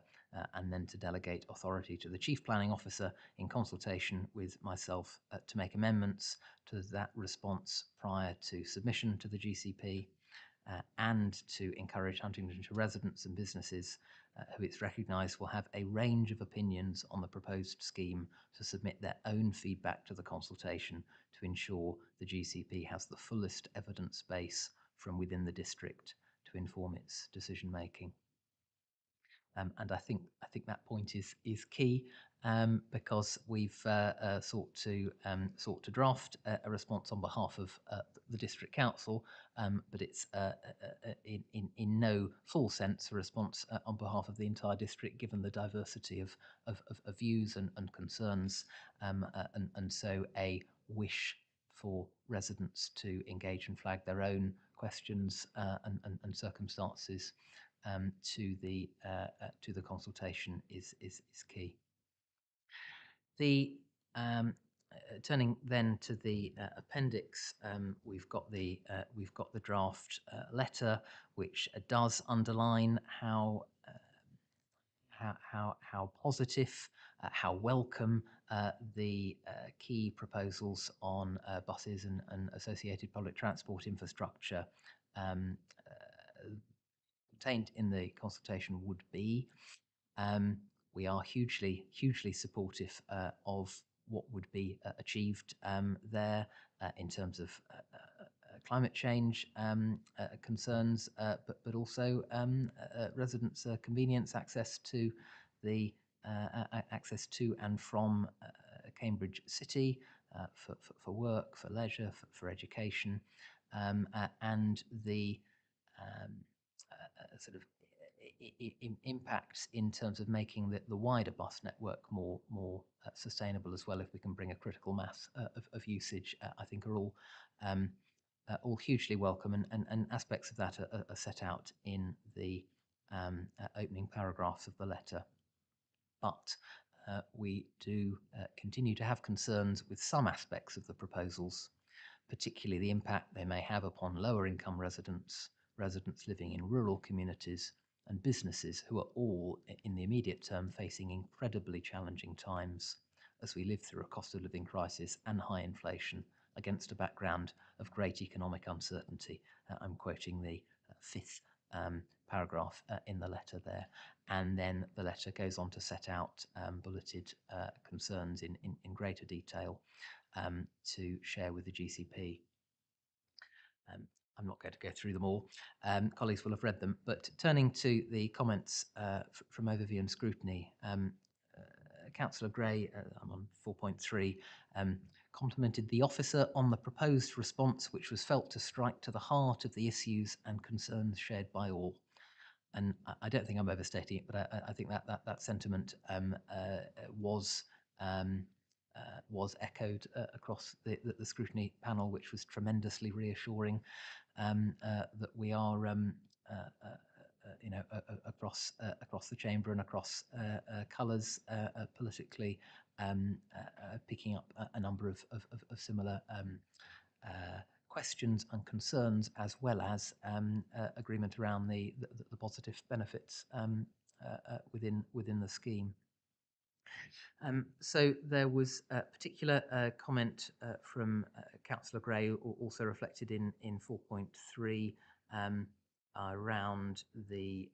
and then to delegate authority to the Chief Planning Officer in consultation with myself to make amendments to that response prior to submission to the GCP, and to encourage Huntingdonshire residents and businesses who it's recognised will have a range of opinions on the proposed scheme to submit their own feedback to the consultation to ensure the GCP has the fullest evidence base from within the district to inform its decision making. And I think that point is key, because we've sought to draft a response on behalf of the district council, but it's in no full sense a response on behalf of the entire district, given the diversity of views and concerns, and so a wish for residents to engage and flag their own questions and circumstances to the consultation is key. The turning then to the appendix, we've got the draft letter, which does underline how positive, how welcome the key proposals on buses and associated public transport infrastructure contained in the consultation would be. We are hugely supportive of what would be achieved there in terms of climate change concerns, but also residents' convenience, access to and from Cambridge City for work, for leisure, for education, and the sort of impacts in terms of making the wider bus network more sustainable as well. If we can bring a critical mass of usage, I think are all hugely welcome, and aspects of that are set out in the opening paragraphs of the letter. But we do continue to have concerns with some aspects of the proposals, particularly the impact they may have upon lower income residents living in rural communities, and businesses who are all in the immediate term facing incredibly challenging times as we live through a cost of living crisis and high inflation against a background of great economic uncertainty. I'm quoting the fifth paragraph in the letter there. And then the letter goes on to set out bulleted concerns in greater detail to share with the GCP. I'm not going to go through them all. Colleagues will have read them. But turning to the comments from overview and scrutiny, Councillor Gray, I'm on 4.3, complimented the officer on the proposed response, which was felt to strike to the heart of the issues and concerns shared by all. And I don't think I'm overstating it, but I think that sentiment was echoed across the scrutiny panel, which was tremendously reassuring, that we are across the chamber and across colours politically, picking up a number of similar questions and concerns, as well as agreement around the positive benefits within the scheme. So there was a particular comment from Councillor Gray, also reflected in 4.3, around the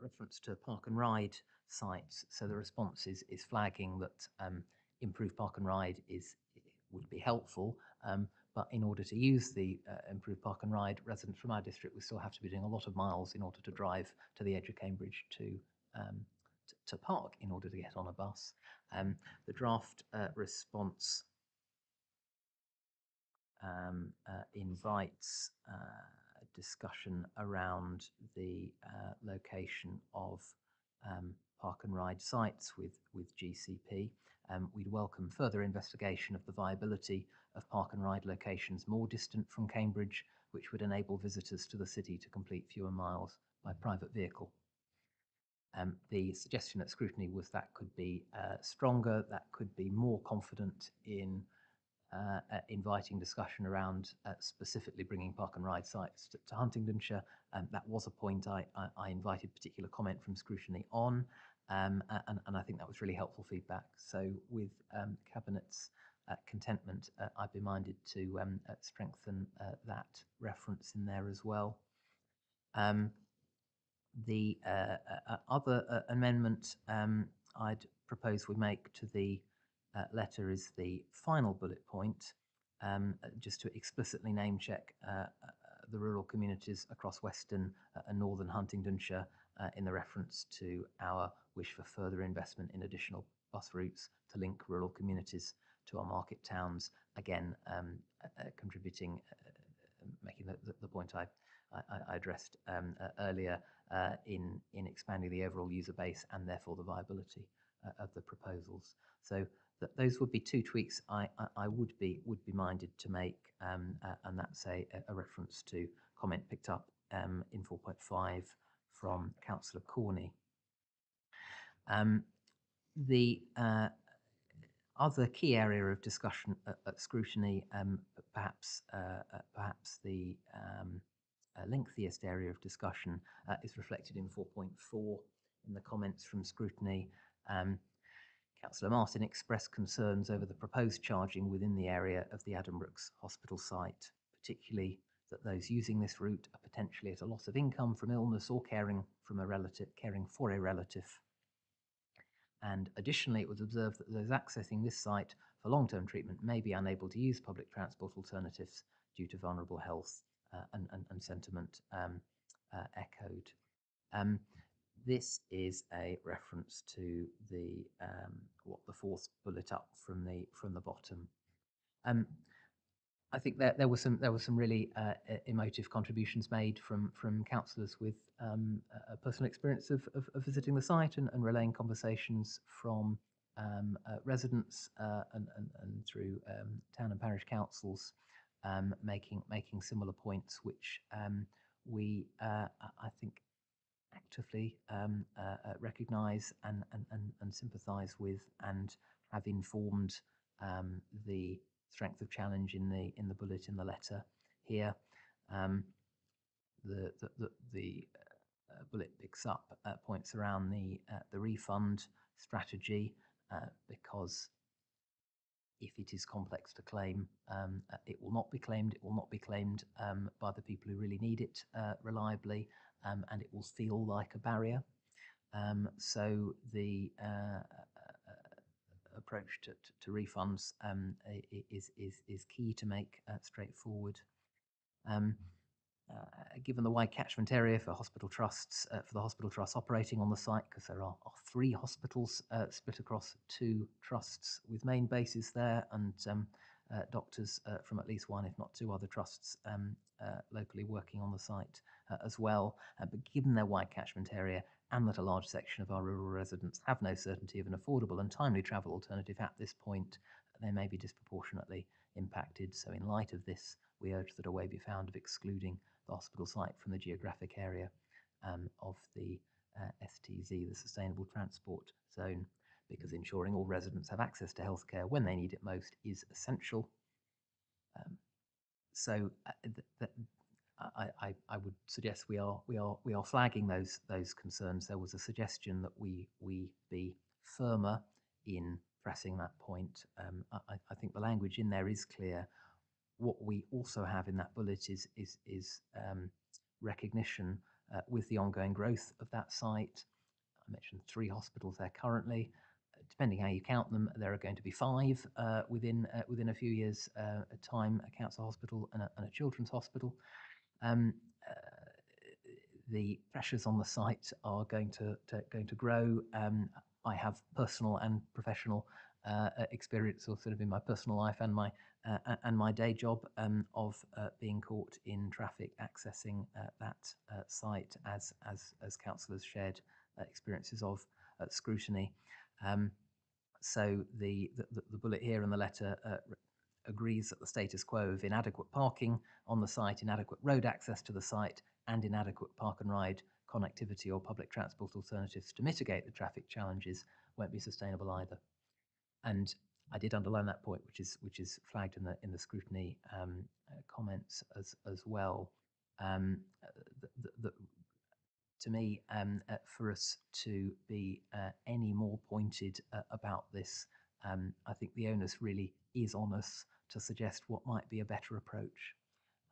reference to park and ride sites. So the response is flagging that improved park and ride would be helpful, but in order to use the improved park and ride, residents from our district will still have to be doing a lot of miles in order to drive to the edge of Cambridge to park in order to get on a bus. The draft response invites discussion around the location of park and ride sites with GCP. We'd welcome further investigation of the viability of park and ride locations more distant from Cambridge, which would enable visitors to the city to complete fewer miles by private vehicle. The suggestion at scrutiny was that could be stronger, that could be more confident in inviting discussion around specifically bringing park and ride sites to Huntingdonshire. That was a point I invited particular comment from scrutiny on, and I think that was really helpful feedback. So with Cabinet's contentment, I'd be minded to strengthen that reference in there as well. The other amendment I'd propose we make to the letter is the final bullet point, just to explicitly name check the rural communities across Western and Northern Huntingdonshire in the reference to our wish for further investment in additional bus routes to link rural communities to our market towns, again contributing, making the point I addressed earlier in expanding the overall user base and therefore the viability of the proposals. So those would be two tweaks I would be minded to make, and that's a reference to comment picked up in 4.5 from Councillor Corney. The other key area of discussion at scrutiny, perhaps the lengthiest area of discussion, is reflected in 4.4 in the comments from scrutiny. Councillor Martin expressed concerns over the proposed charging within the area of the Addenbrooke's hospital site, particularly that those using this route are potentially at a loss of income from illness or caring for a relative. And additionally, it was observed that those accessing this site for long-term treatment may be unable to use public transport alternatives due to vulnerable health and sentiment echoed. This is a reference to the the fourth bullet up from the bottom. I think that there were some really emotive contributions made from councillors with a personal experience of visiting the site and relaying conversations from residents and through town and parish councils, making similar points, which we I think actively recognise and sympathise with, and have informed the strength of challenge in the bullet in the letter here. The bullet picks up points around the refund strategy, because if it is complex to claim, it will not be claimed. It will not be claimed by the people who really need it reliably, and it will feel like a barrier. So the approach to refunds is key to make straightforward. Given the wide catchment area for hospital trusts, for the hospital trusts operating on the site, because there are 3 hospitals split across 2 trusts with main bases there, and doctors from at least 1, if not 2 other trusts locally working on the site as well. But given their wide catchment area, and that a large section of our rural residents have no certainty of an affordable and timely travel alternative at this point, they may be disproportionately impacted. So in light of this, we urge that a way be found of excluding the hospital site from the geographic area of the STZ, the Sustainable Transport Zone, because ensuring all residents have access to healthcare when they need it most is essential. I would suggest we are flagging those concerns. There was a suggestion that we be firmer in pressing that point. I think the language in there is clear. What we also have in that bullet is recognition with the ongoing growth of that site. I mentioned 3 hospitals there currently. Depending how you count them, there are going to be 5 within a few years' time: a cancer hospital and a children's hospital. The pressures on the site are going to grow. I have personal and professional experience, or sort of in my personal life and my day job, of being caught in traffic accessing that site, as councillors shared experiences of scrutiny. So the bullet here in the letter agrees that the status quo of inadequate parking on the site, inadequate road access to the site, and inadequate park and ride connectivity or public transport alternatives to mitigate the traffic challenges won't be sustainable either. And I did underline that point, which is flagged in the scrutiny comments as well. To me, for us to be any more pointed about this, I think the onus really is on us to suggest what might be a better approach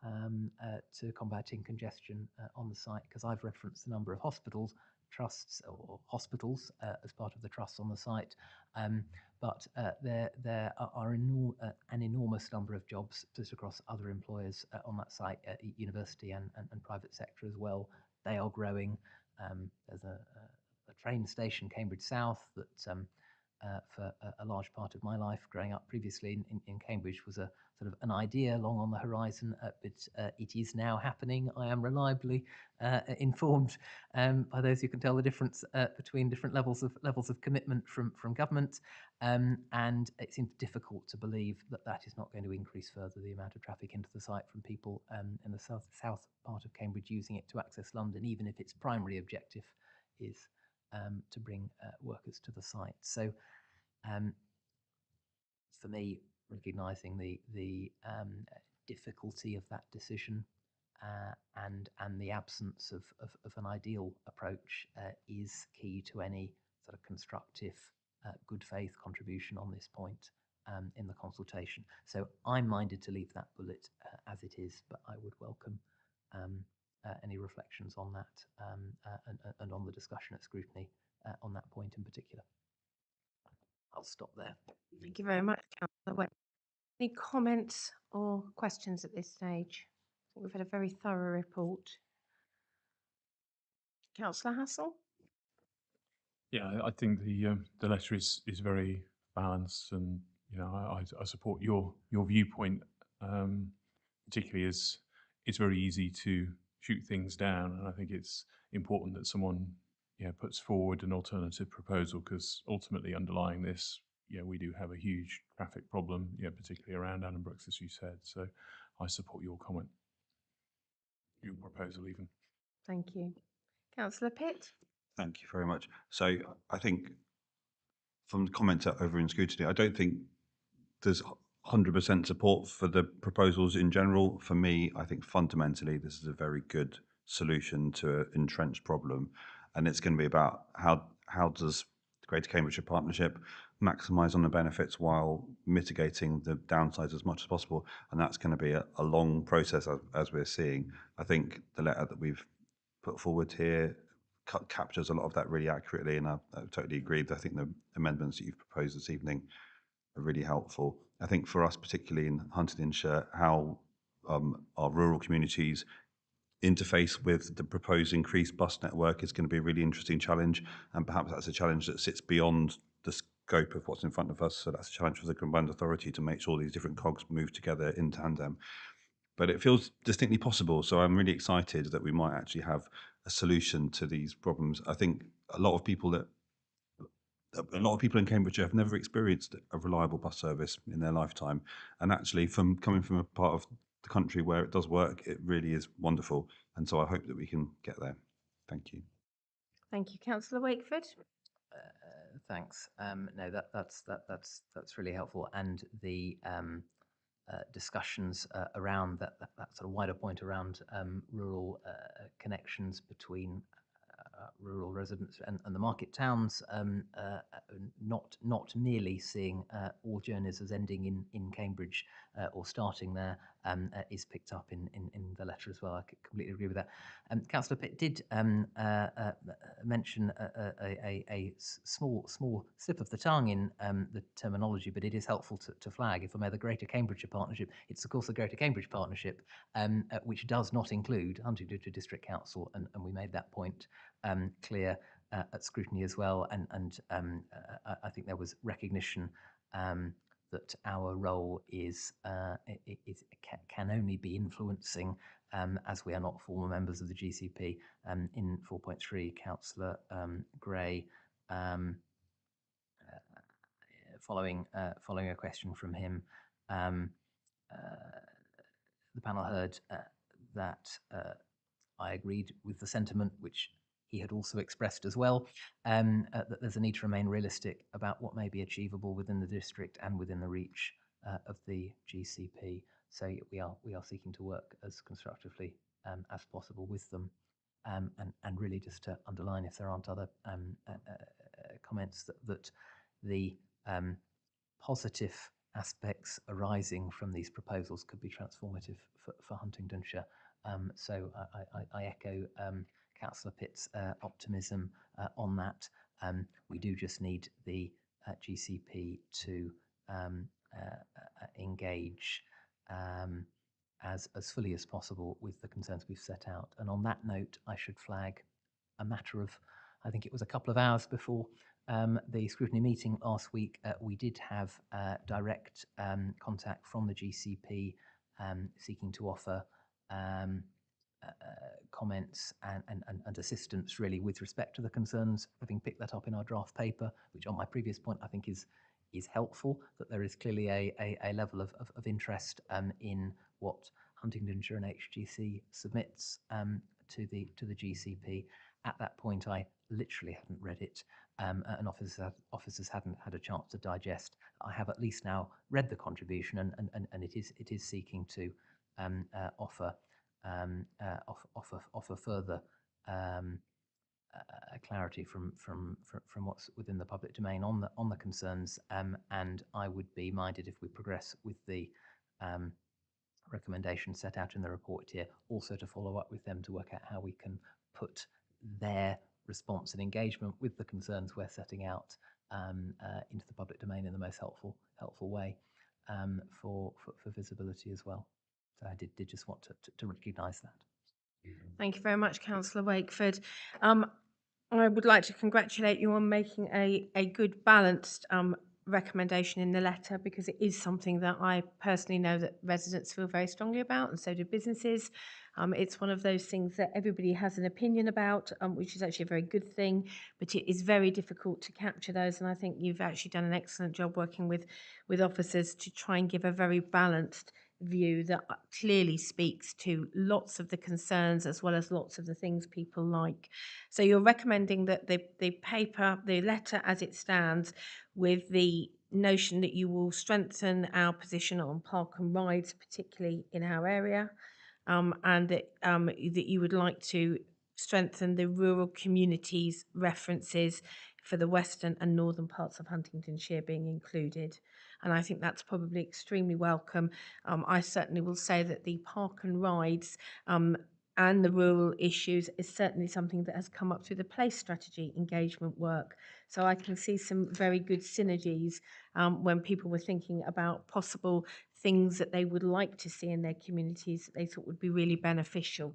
to combating congestion on the site, because I've referenced the number of hospitals, trusts, or hospitals as part of the trusts on the site, but there are an enormous number of jobs split across other employers on that site, university and private sector as well. They are growing. There's a train station, Cambridge South, that for a large part of my life growing up previously in Cambridge was a sort of an idea long on the horizon, but it is now happening. I am reliably informed by those who can tell the difference between different levels of commitment from government, and it seems difficult to believe that is not going to increase further the amount of traffic into the site from people in the south part of Cambridge using it to access London, even if its primary objective is to bring workers to the site. So for me, recognising the difficulty of that decision and the absence of an ideal approach is key to any sort of constructive good faith contribution on this point in the consultation. So I'm minded to leave that bullet as it is, but I would welcome any reflections on that and on the discussion at scrutiny on that point in particular. I'll stop there. Thank you very much, Councillor Webb. Any comments or questions at this stage? I think we've had a very thorough report. Councillor Hassel? Yeah, I think the letter is very balanced, and I support your viewpoint, particularly as it's very easy to shoot things down, and I think it's important that someone puts forward an alternative proposal, because ultimately underlying this, we do have a huge traffic problem, particularly around Addenbrooke's, as you said. So I support your comment, your proposal even. Thank you. Councillor Pitt? Thank you very much. So I think from the comments over in scrutiny, I don't think there's 100% support for the proposals in general. For me, I think fundamentally this is a very good solution to an entrenched problem, and it's going to be about how does the Greater Cambridgeshire Partnership maximise on the benefits while mitigating the downsides as much as possible, and that's going to be a long process as we're seeing. I think the letter that we've put forward here captures a lot of that really accurately, and I totally agree. I think the amendments that you've proposed this evening are really helpful. I think for us, particularly in Huntingdonshire, how our rural communities interface with the proposed increased bus network is going to be a really interesting challenge, and perhaps that's a challenge that sits beyond the scope of what's in front of us. So that's a challenge for the Combined Authority to make sure these different cogs move together in tandem. But it feels distinctly possible, so I'm really excited that we might actually have a solution to these problems. I think a lot of people in Cambridgeshire have never experienced a reliable bus service in their lifetime, and actually, coming from a part of the country where it does work, it really is wonderful. And so I hope that we can get there. Thank you. Thank you, Councillor Wakeford. Thanks. No, that's really helpful, and the discussions around that sort of wider point around rural connections between rural residents and the market towns, not merely seeing all journeys as ending in Cambridge or starting there, is picked up in the letter as well. I completely agree with that. Councillor Pitt did mention a small slip of the tongue in the terminology, but it is helpful to flag, if I may, the Greater Cambridgeshire Partnership. It's of course the Greater Cambridge Partnership, which does not include Huntingdonshire District Council, and we made that point clear at scrutiny as well, and I think there was recognition that our role can only be influencing, as we are not former members of the GCP. In 4.3, Councillor Gray, following a question from him, the panel heard that I agreed with the sentiment, which he had also expressed as well, that there's a need to remain realistic about what may be achievable within the district and within the reach of the GCP. So we are seeking to work as constructively as possible with them, and really just to underline, if there aren't other comments, that the positive aspects arising from these proposals could be transformative for Huntingdonshire. So I echo Councillor Pitt's optimism on that. We do just need the GCP to engage as fully as possible with the concerns we've set out. And on that note, I should flag a matter of, I think it was a couple of hours before the scrutiny meeting last week, we did have direct contact from the GCP seeking to offer comments and assistance, really, with respect to the concerns, having picked that up in our draft paper, which on my previous point I think is helpful, that there is clearly a level of interest in what Huntingdonshire and HGC submits to the GCP. At that point, I literally hadn't read it, and officers hadn't had a chance to digest. I have at least now read the contribution, and it is seeking to offer further clarity from what's within the public domain on the concerns, and I would be minded, if we progress with the recommendations set out in the report here, also to follow up with them to work out how we can put their response and engagement with the concerns we're setting out into the public domain in the most helpful way, for visibility as well. So I did just want to recognise that. Thank you very much, Councillor Wakeford. I would like to congratulate you on making a good balanced recommendation in the letter, because it is something that I personally know that residents feel very strongly about, and so do businesses. It's one of those things that everybody has an opinion about, which is actually a very good thing, but it is very difficult to capture those, and I think you've actually done an excellent job working with officers to try and give a very balanced view that clearly speaks to lots of the concerns as well as lots of the things people like. So you're recommending that the letter as it stands, with the notion that you will strengthen our position on park and rides, particularly in our area, and that you would like to strengthen the rural communities references for the western and northern parts of Huntingdonshire being included. And I think that's probably extremely welcome. I certainly will say that the park and rides and the rural issues is certainly something that has come up through the place strategy engagement work. So I can see some very good synergies when people were thinking about possible things that they would like to see in their communities that they thought would be really beneficial.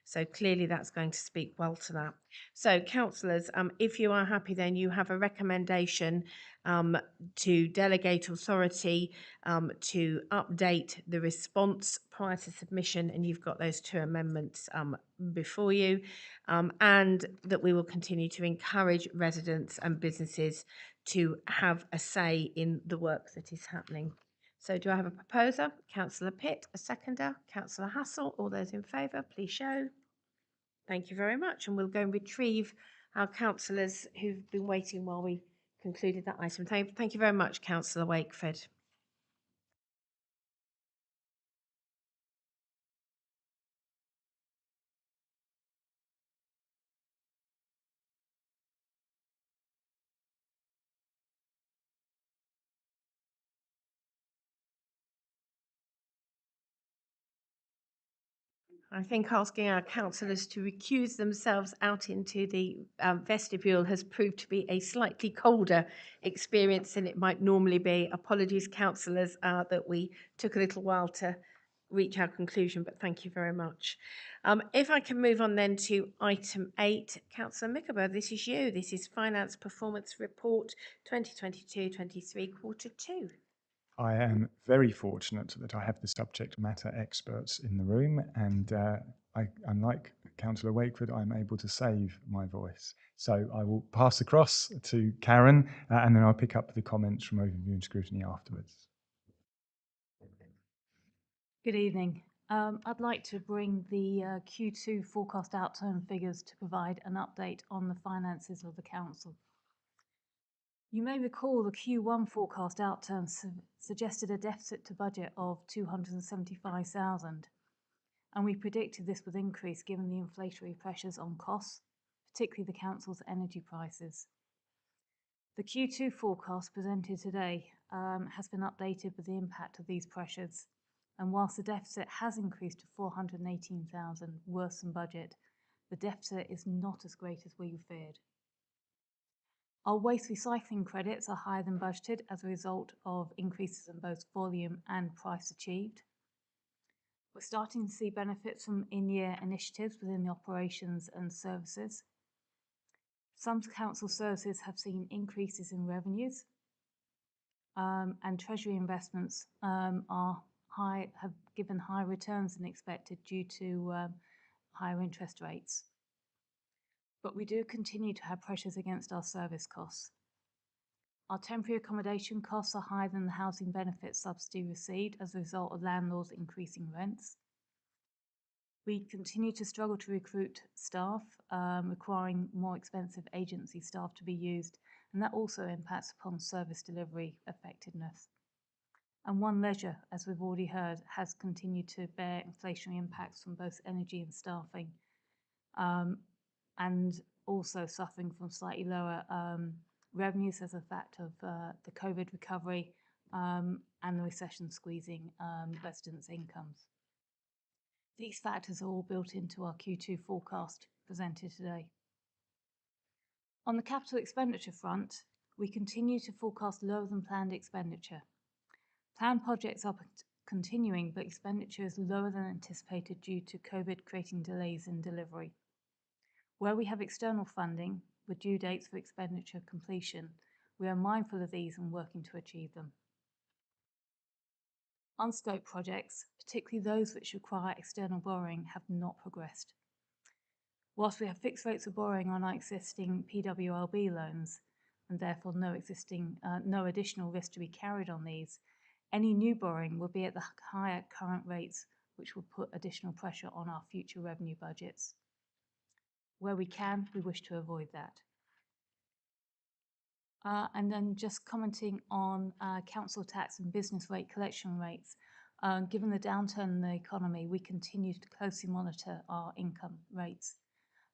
So clearly that's going to speak well to that. So councillors, if you are happy, then you have a recommendation to delegate authority to update the response prior to submission, and you've got those two amendments before you, and that we will continue to encourage residents and businesses to have a say in the work that is happening. So do I have a proposer? Councillor Pitt, a seconder. Councillor Hassel, all those in favour, please show. Thank you very much. And we'll go and retrieve our councillors who've been waiting while we concluded that item. Thank you very much, Councillor Wakeford. I think asking our councillors to recuse themselves out into the vestibule has proved to be a slightly colder experience than it might normally be. Apologies, councillors, that we took a little while to reach our conclusion, but thank you very much. If I can move on then to item 8, Councillor Mickelberg, this is you. This is Finance Performance Report 2022-23, Quarter 2. I am very fortunate that I have the subject matter experts in the room, and unlike Councillor Wakeford, I'm able to save my voice. So I will pass across to Karen, and then I'll pick up the comments from overview and scrutiny afterwards. Good evening. I'd like to bring the Q2 forecast outturn figures to provide an update on the finances of the Council. You may recall the Q1 forecast outturn suggested a deficit to budget of 275,000, and we predicted this would increase given the inflationary pressures on costs, particularly the Council's energy prices. The Q2 forecast presented today has been updated with the impact of these pressures, and whilst the deficit has increased to 418,000, worse than budget, the deficit is not as great as we feared. Our waste recycling credits are higher than budgeted as a result of increases in both volume and price achieved. We're starting to see benefits from in-year initiatives within the operations and services. Some council services have seen increases in revenues, and Treasury investments have given higher returns than expected due to higher interest rates. But we do continue to have pressures against our service costs. Our temporary accommodation costs are higher than the housing benefit subsidy received as a result of landlords increasing rents. We continue to struggle to recruit staff, requiring more expensive agency staff to be used, and that also impacts upon service delivery effectiveness. And One Leisure, as we've already heard, has continued to bear inflationary impacts from both energy and staffing, and also suffering from slightly lower revenues as a fact of the COVID recovery and the recession squeezing residents' incomes. These factors are all built into our Q2 forecast presented today. On the capital expenditure front, we continue to forecast lower than planned expenditure. Planned projects are continuing, but expenditure is lower than anticipated due to COVID creating delays in delivery. Where we have external funding with due dates for expenditure completion, we are mindful of these and working to achieve them. Unscoped projects, particularly those which require external borrowing, have not progressed. Whilst we have fixed rates of borrowing on our existing PWLB loans, and therefore no additional risk to be carried on these, any new borrowing will be at the higher current rates, which will put additional pressure on our future revenue budgets. Where we can, we wish to avoid that. And then just commenting on council tax and business rate collection rates. Given the downturn in the economy, we continue to closely monitor our income rates.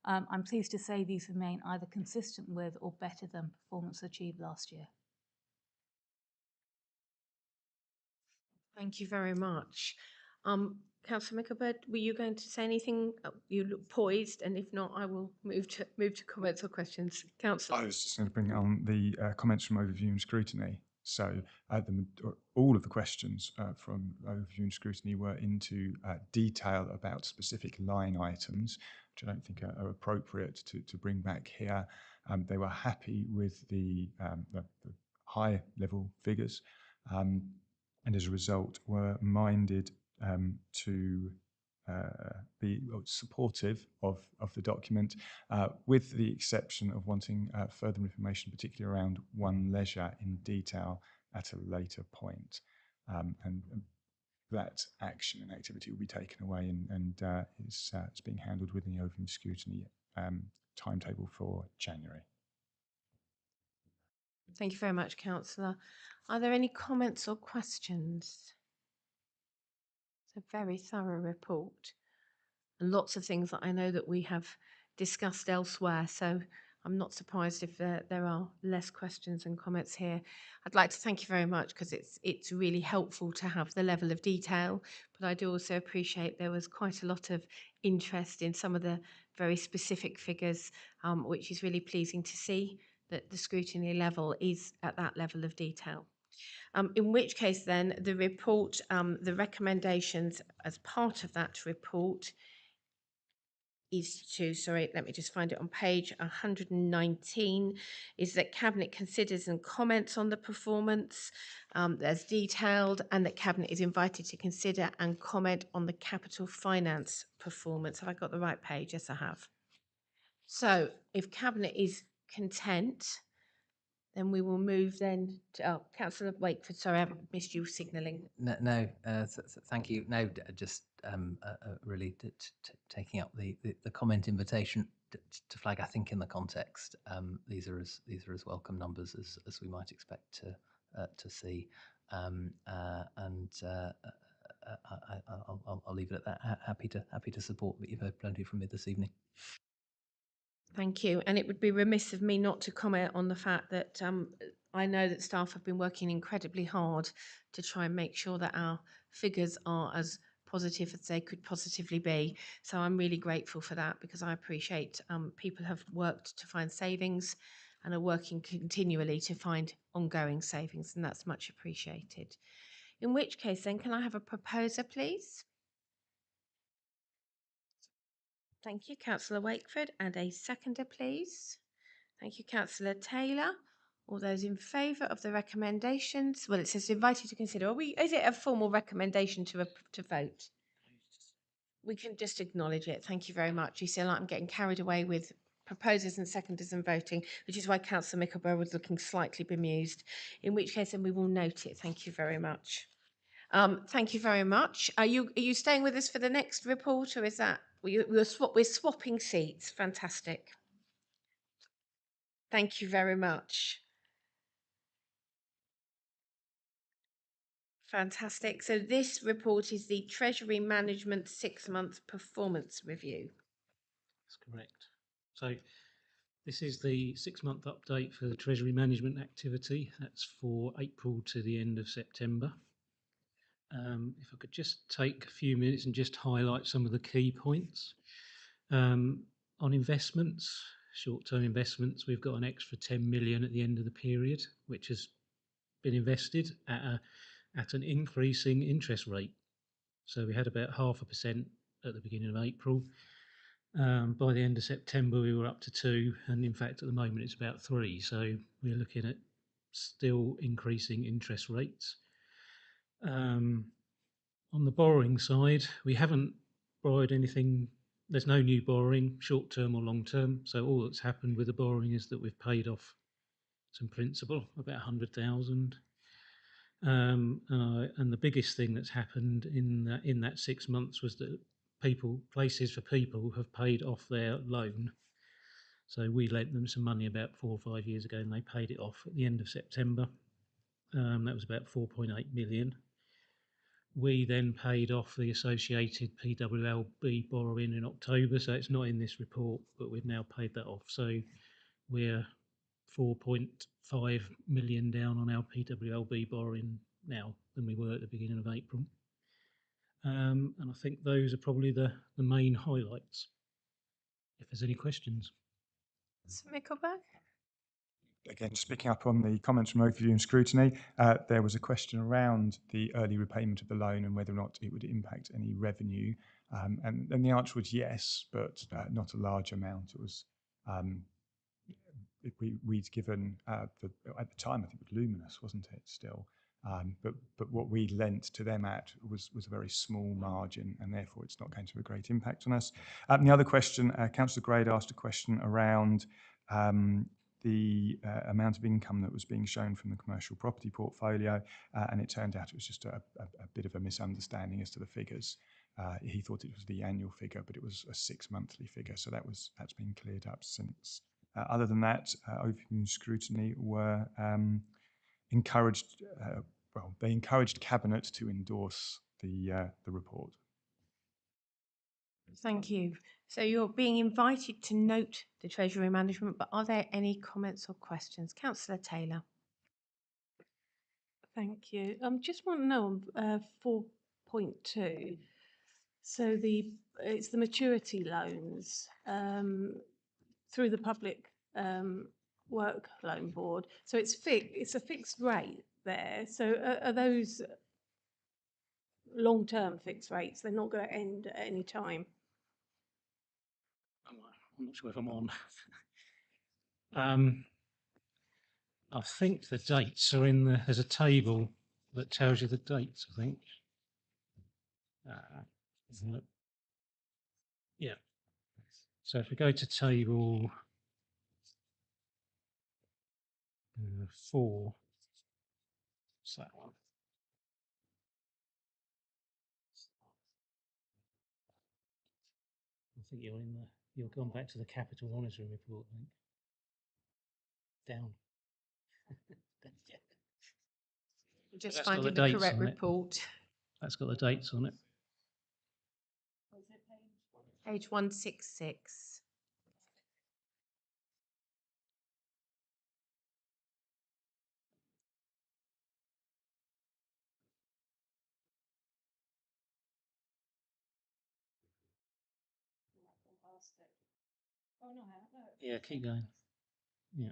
I'm pleased to say these remain either consistent with or better than performance achieved last year. Thank you very much. Councillor Mickelberg, were you going to say anything? You look poised, and if not, I will move to comments or questions. Councillor. I was just going to bring on the comments from overview and scrutiny. So all of the questions from overview and scrutiny were into detail about specific line items, which I don't think are appropriate to bring back here. They were happy with the high level figures, and as a result were minded to be supportive of the document, with the exception of wanting further information, particularly around One Leisure in detail at a later point. And that action and activity will be taken away and is being handled within the overview scrutiny timetable for January. Thank you very much, Councillor. Are there any comments or questions? It's a very thorough report and lots of things that I know that we have discussed elsewhere. So I'm not surprised if there are less questions and comments here. I'd like to thank you very much because it's really helpful to have the level of detail, but I do also appreciate there was quite a lot of interest in some of the very specific figures, which is really pleasing to see that the scrutiny level is at that level of detail. In which case then the report, the recommendations as part of that report is to, sorry, let me just find it on page 119, is that Cabinet considers and comments on the performance as detailed, and that Cabinet is invited to consider and comment on the capital finance performance. Have I got the right page? Yes, I have. So if Cabinet is content, then we will move then to, Councillor Wakeford, sorry, I missed you signalling. No, thank you. No, just really taking up the comment invitation to flag. I think in the context, these are as welcome numbers as we might expect to see, and I'll leave it at that. Happy to support, but you've heard plenty from me this evening. Thank you. And it would be remiss of me not to comment on the fact that I know that staff have been working incredibly hard to try and make sure that our figures are as positive as they could positively be. So I'm really grateful for that because I appreciate people have worked to find savings and are working continually to find ongoing savings, and that's much appreciated. In which case then, can I have a proposer, please? Thank you, Councillor Wakeford, and a seconder, please. Thank you, Councillor Taylor. All those in favour of the recommendations? Well, it says invited to consider. Is it a formal recommendation to vote? We can just acknowledge it. Thank you very much. You see, I'm getting carried away with proposers and seconders and voting, which is why Councillor Mickleborough was looking slightly bemused. In which case, then we will note it. Thank you very much. Thank you very much. Are you staying with us for the next report, or is that we're swapping seats? Fantastic. Thank you very much. Fantastic. So this report is the Treasury Management 6-month performance review. That's correct. So this is the 6-month update for the Treasury Management activity. That's for April to the end of September. If I could just take a few minutes and just highlight some of the key points. On investments, short-term investments, we've got an extra 10 million at the end of the period, which has been invested at an increasing interest rate. So we had about 0.5% at the beginning of April. By the end of September, we were up to 2%, and in fact, at the moment, it's about 3%. So we're looking at still increasing interest rates. On the borrowing side, we haven't borrowed anything. There's no new borrowing, short term or long term. So all that's happened with the borrowing is that we've paid off some principal, about 100,000. And the biggest thing that's happened in that 6 months was that Places for People have paid off their loan. So we lent them some money about 4 or 5 years ago, and they paid it off at the end of September. That was about 4.8 million. We then paid off the associated PWLB borrowing in October, so it's not in this report, but we've now paid that off. So we're 4.5 million down on our PWLB borrowing now than we were at the beginning of April. And I think those are probably the main highlights. If there's any questions. Mickleborough? Again, just picking up on the comments from overview and scrutiny, there was a question around the early repayment of the loan and whether or not it would impact any revenue. And the answer was yes, but not a large amount. It was we'd given at the time, I think it was Luminous, wasn't it? Still, but what we lent to them at was a very small margin, and therefore it's not going to have a great impact on us. The other question, Councillor Grade asked a question around the amount of income that was being shown from the commercial property portfolio, and it turned out it was just a bit of a misunderstanding as to the figures. He thought it was the annual figure, but it was a 6-monthly figure, so that's been cleared up since. Other than that, open scrutiny were encouraged. Well, they encouraged Cabinet to endorse the report. Thank you. So you're being invited to note the Treasury management, but are there any comments or questions? Councillor Taylor. Thank you. Just want to know on 4.2. So it's the maturity loans through the Public Work Loan Board. So it's a fixed rate there. So are those long-term fixed rates? They're not going to end at any time. I'm not sure if I'm on. I think the dates are in there's a table that tells you the dates, I think. Isn't it? Yeah. So if we go to table 4, it's that one. I think you're gone back to the capital monitoring report, I think. Down. Just That's got finding the the dates correct on it. report. That's got the dates on it. Page 166. Yeah, keep going. Yeah.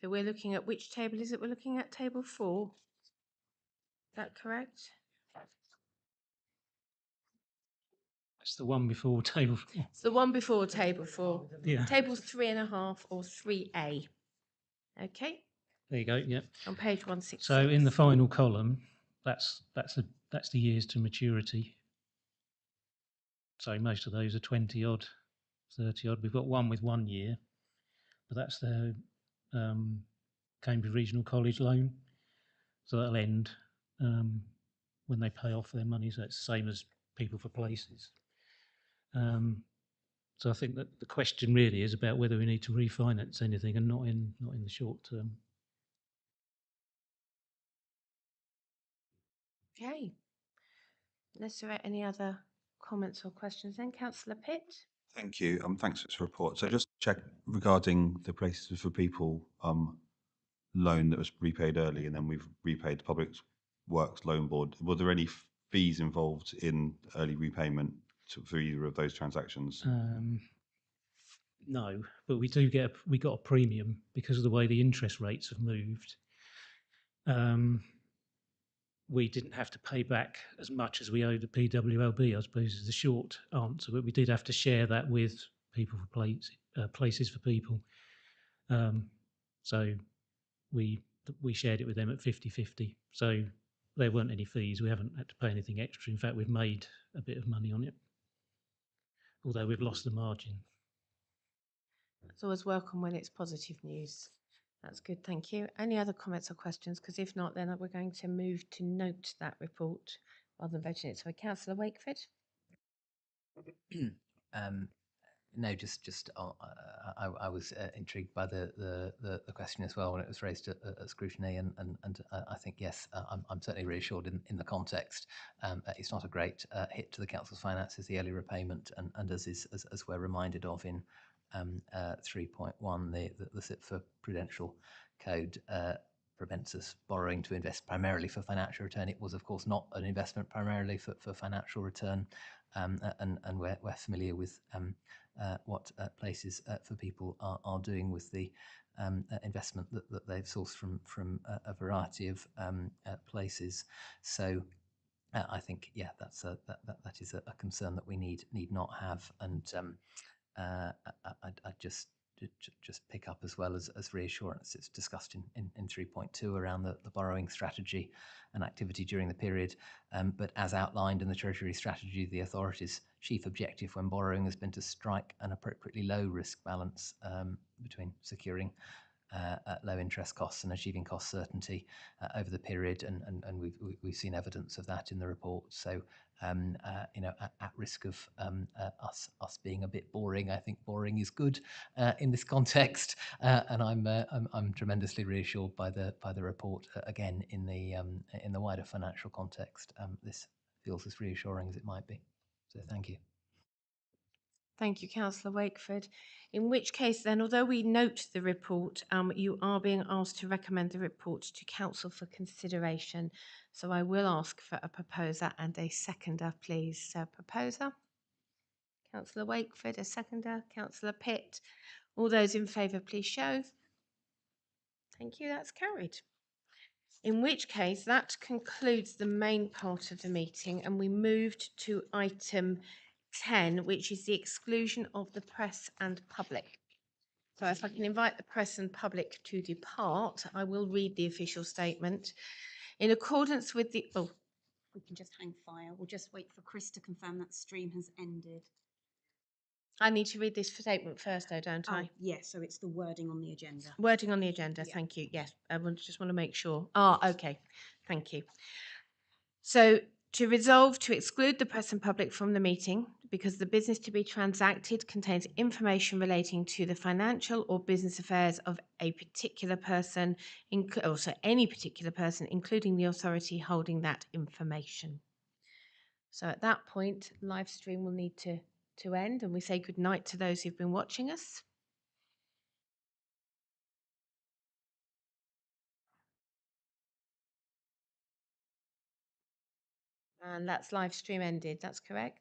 So we're looking at which table is it? We're looking at table 4. Is that correct? It's the one before table 4. It's the one before table 4. Yeah. Tables 3.5 or 3A. Okay. There you go. Yeah. On page 166. So in the final column, that's the years to maturity. So most of those are 20 odd, 30 odd. We've got one with 1 year, but that's the Cambridge Regional College loan. So that'll end when they pay off their money. So it's the same as People for Places. So I think that the question really is about whether we need to refinance anything and not in the short term. Okay. Unless there are any other comments or questions, then Councillor Pitt. Thank you. Thanks for this report. So just check regarding the Places for People loan that was repaid early, and then we've repaid the Public Works Loan Board. Were there any fees involved in early repayment for either of those transactions? No, but we got a premium because of the way the interest rates have moved. We didn't have to pay back as much as we owed the PWLB, I suppose, is the short answer, but we did have to share that with People for Places for People. So we shared it with them at 50-50. So there weren't any fees. We haven't had to pay anything extra. In fact, we've made a bit of money on it, although we've lost the margin. It's always welcome when it's positive news. That's good, thank you. Any other comments or questions? Because if not, then we're going to move to note that report rather than voting it. So, Councillor Wakeford. No, just I was intrigued by the question as well when it was raised at scrutiny, and I think yes, I'm certainly reassured in the context. It's not a great hit to the council's finances, the early repayment, and as we're reminded of in 3.1, the SIP for Prudential Code prevents us borrowing to invest primarily for financial return. It was, of course, not an investment primarily for financial return, and we're familiar with what Places for People are doing with the investment that they've sourced from a variety of places. So I think, yeah, that is a concern that we need not have, and I just pick up as well as reassurance. It's discussed in 3.2 around the borrowing strategy and activity during the period, but as outlined in the Treasury strategy, the authorities chief objective when borrowing has been to strike an appropriately low risk balance between securing low interest costs and achieving cost certainty over the period, and we've seen evidence of that in the report. So, at risk of us being a bit boring, I think boring is good in this context, and I'm tremendously reassured by the report. Again, in the wider financial context, this feels as reassuring as it might be. So, thank you. Thank you, Councillor Wakeford. In which case then, although we note the report, you are being asked to recommend the report to Council for consideration. So I will ask for a proposer and a seconder, please. Proposer? Councillor Wakeford, a seconder. Councillor Pitt. All those in favour, please show. Thank you, that's carried. In which case, that concludes the main part of the meeting, and we moved to item 10, which is the exclusion of the press and public. So if I can invite the press and public to depart, I will read the official statement. In accordance with the... Oh, We can just hang fire. We'll just wait for Chris to confirm that stream has ended. I need to read this statement first, though, don't I? Yes, so it's the wording on the agenda. Wording on the agenda, Yeah. thank you. Yes, just want to make sure. Okay, thank you. So to resolve to exclude the press and public from the meeting because the business to be transacted contains information relating to the financial or business affairs of a particular person, also any particular person, including the authority holding that information. So at that point, live stream will need to end, and we say good night to those who've been watching us. And that's live stream ended, that's correct.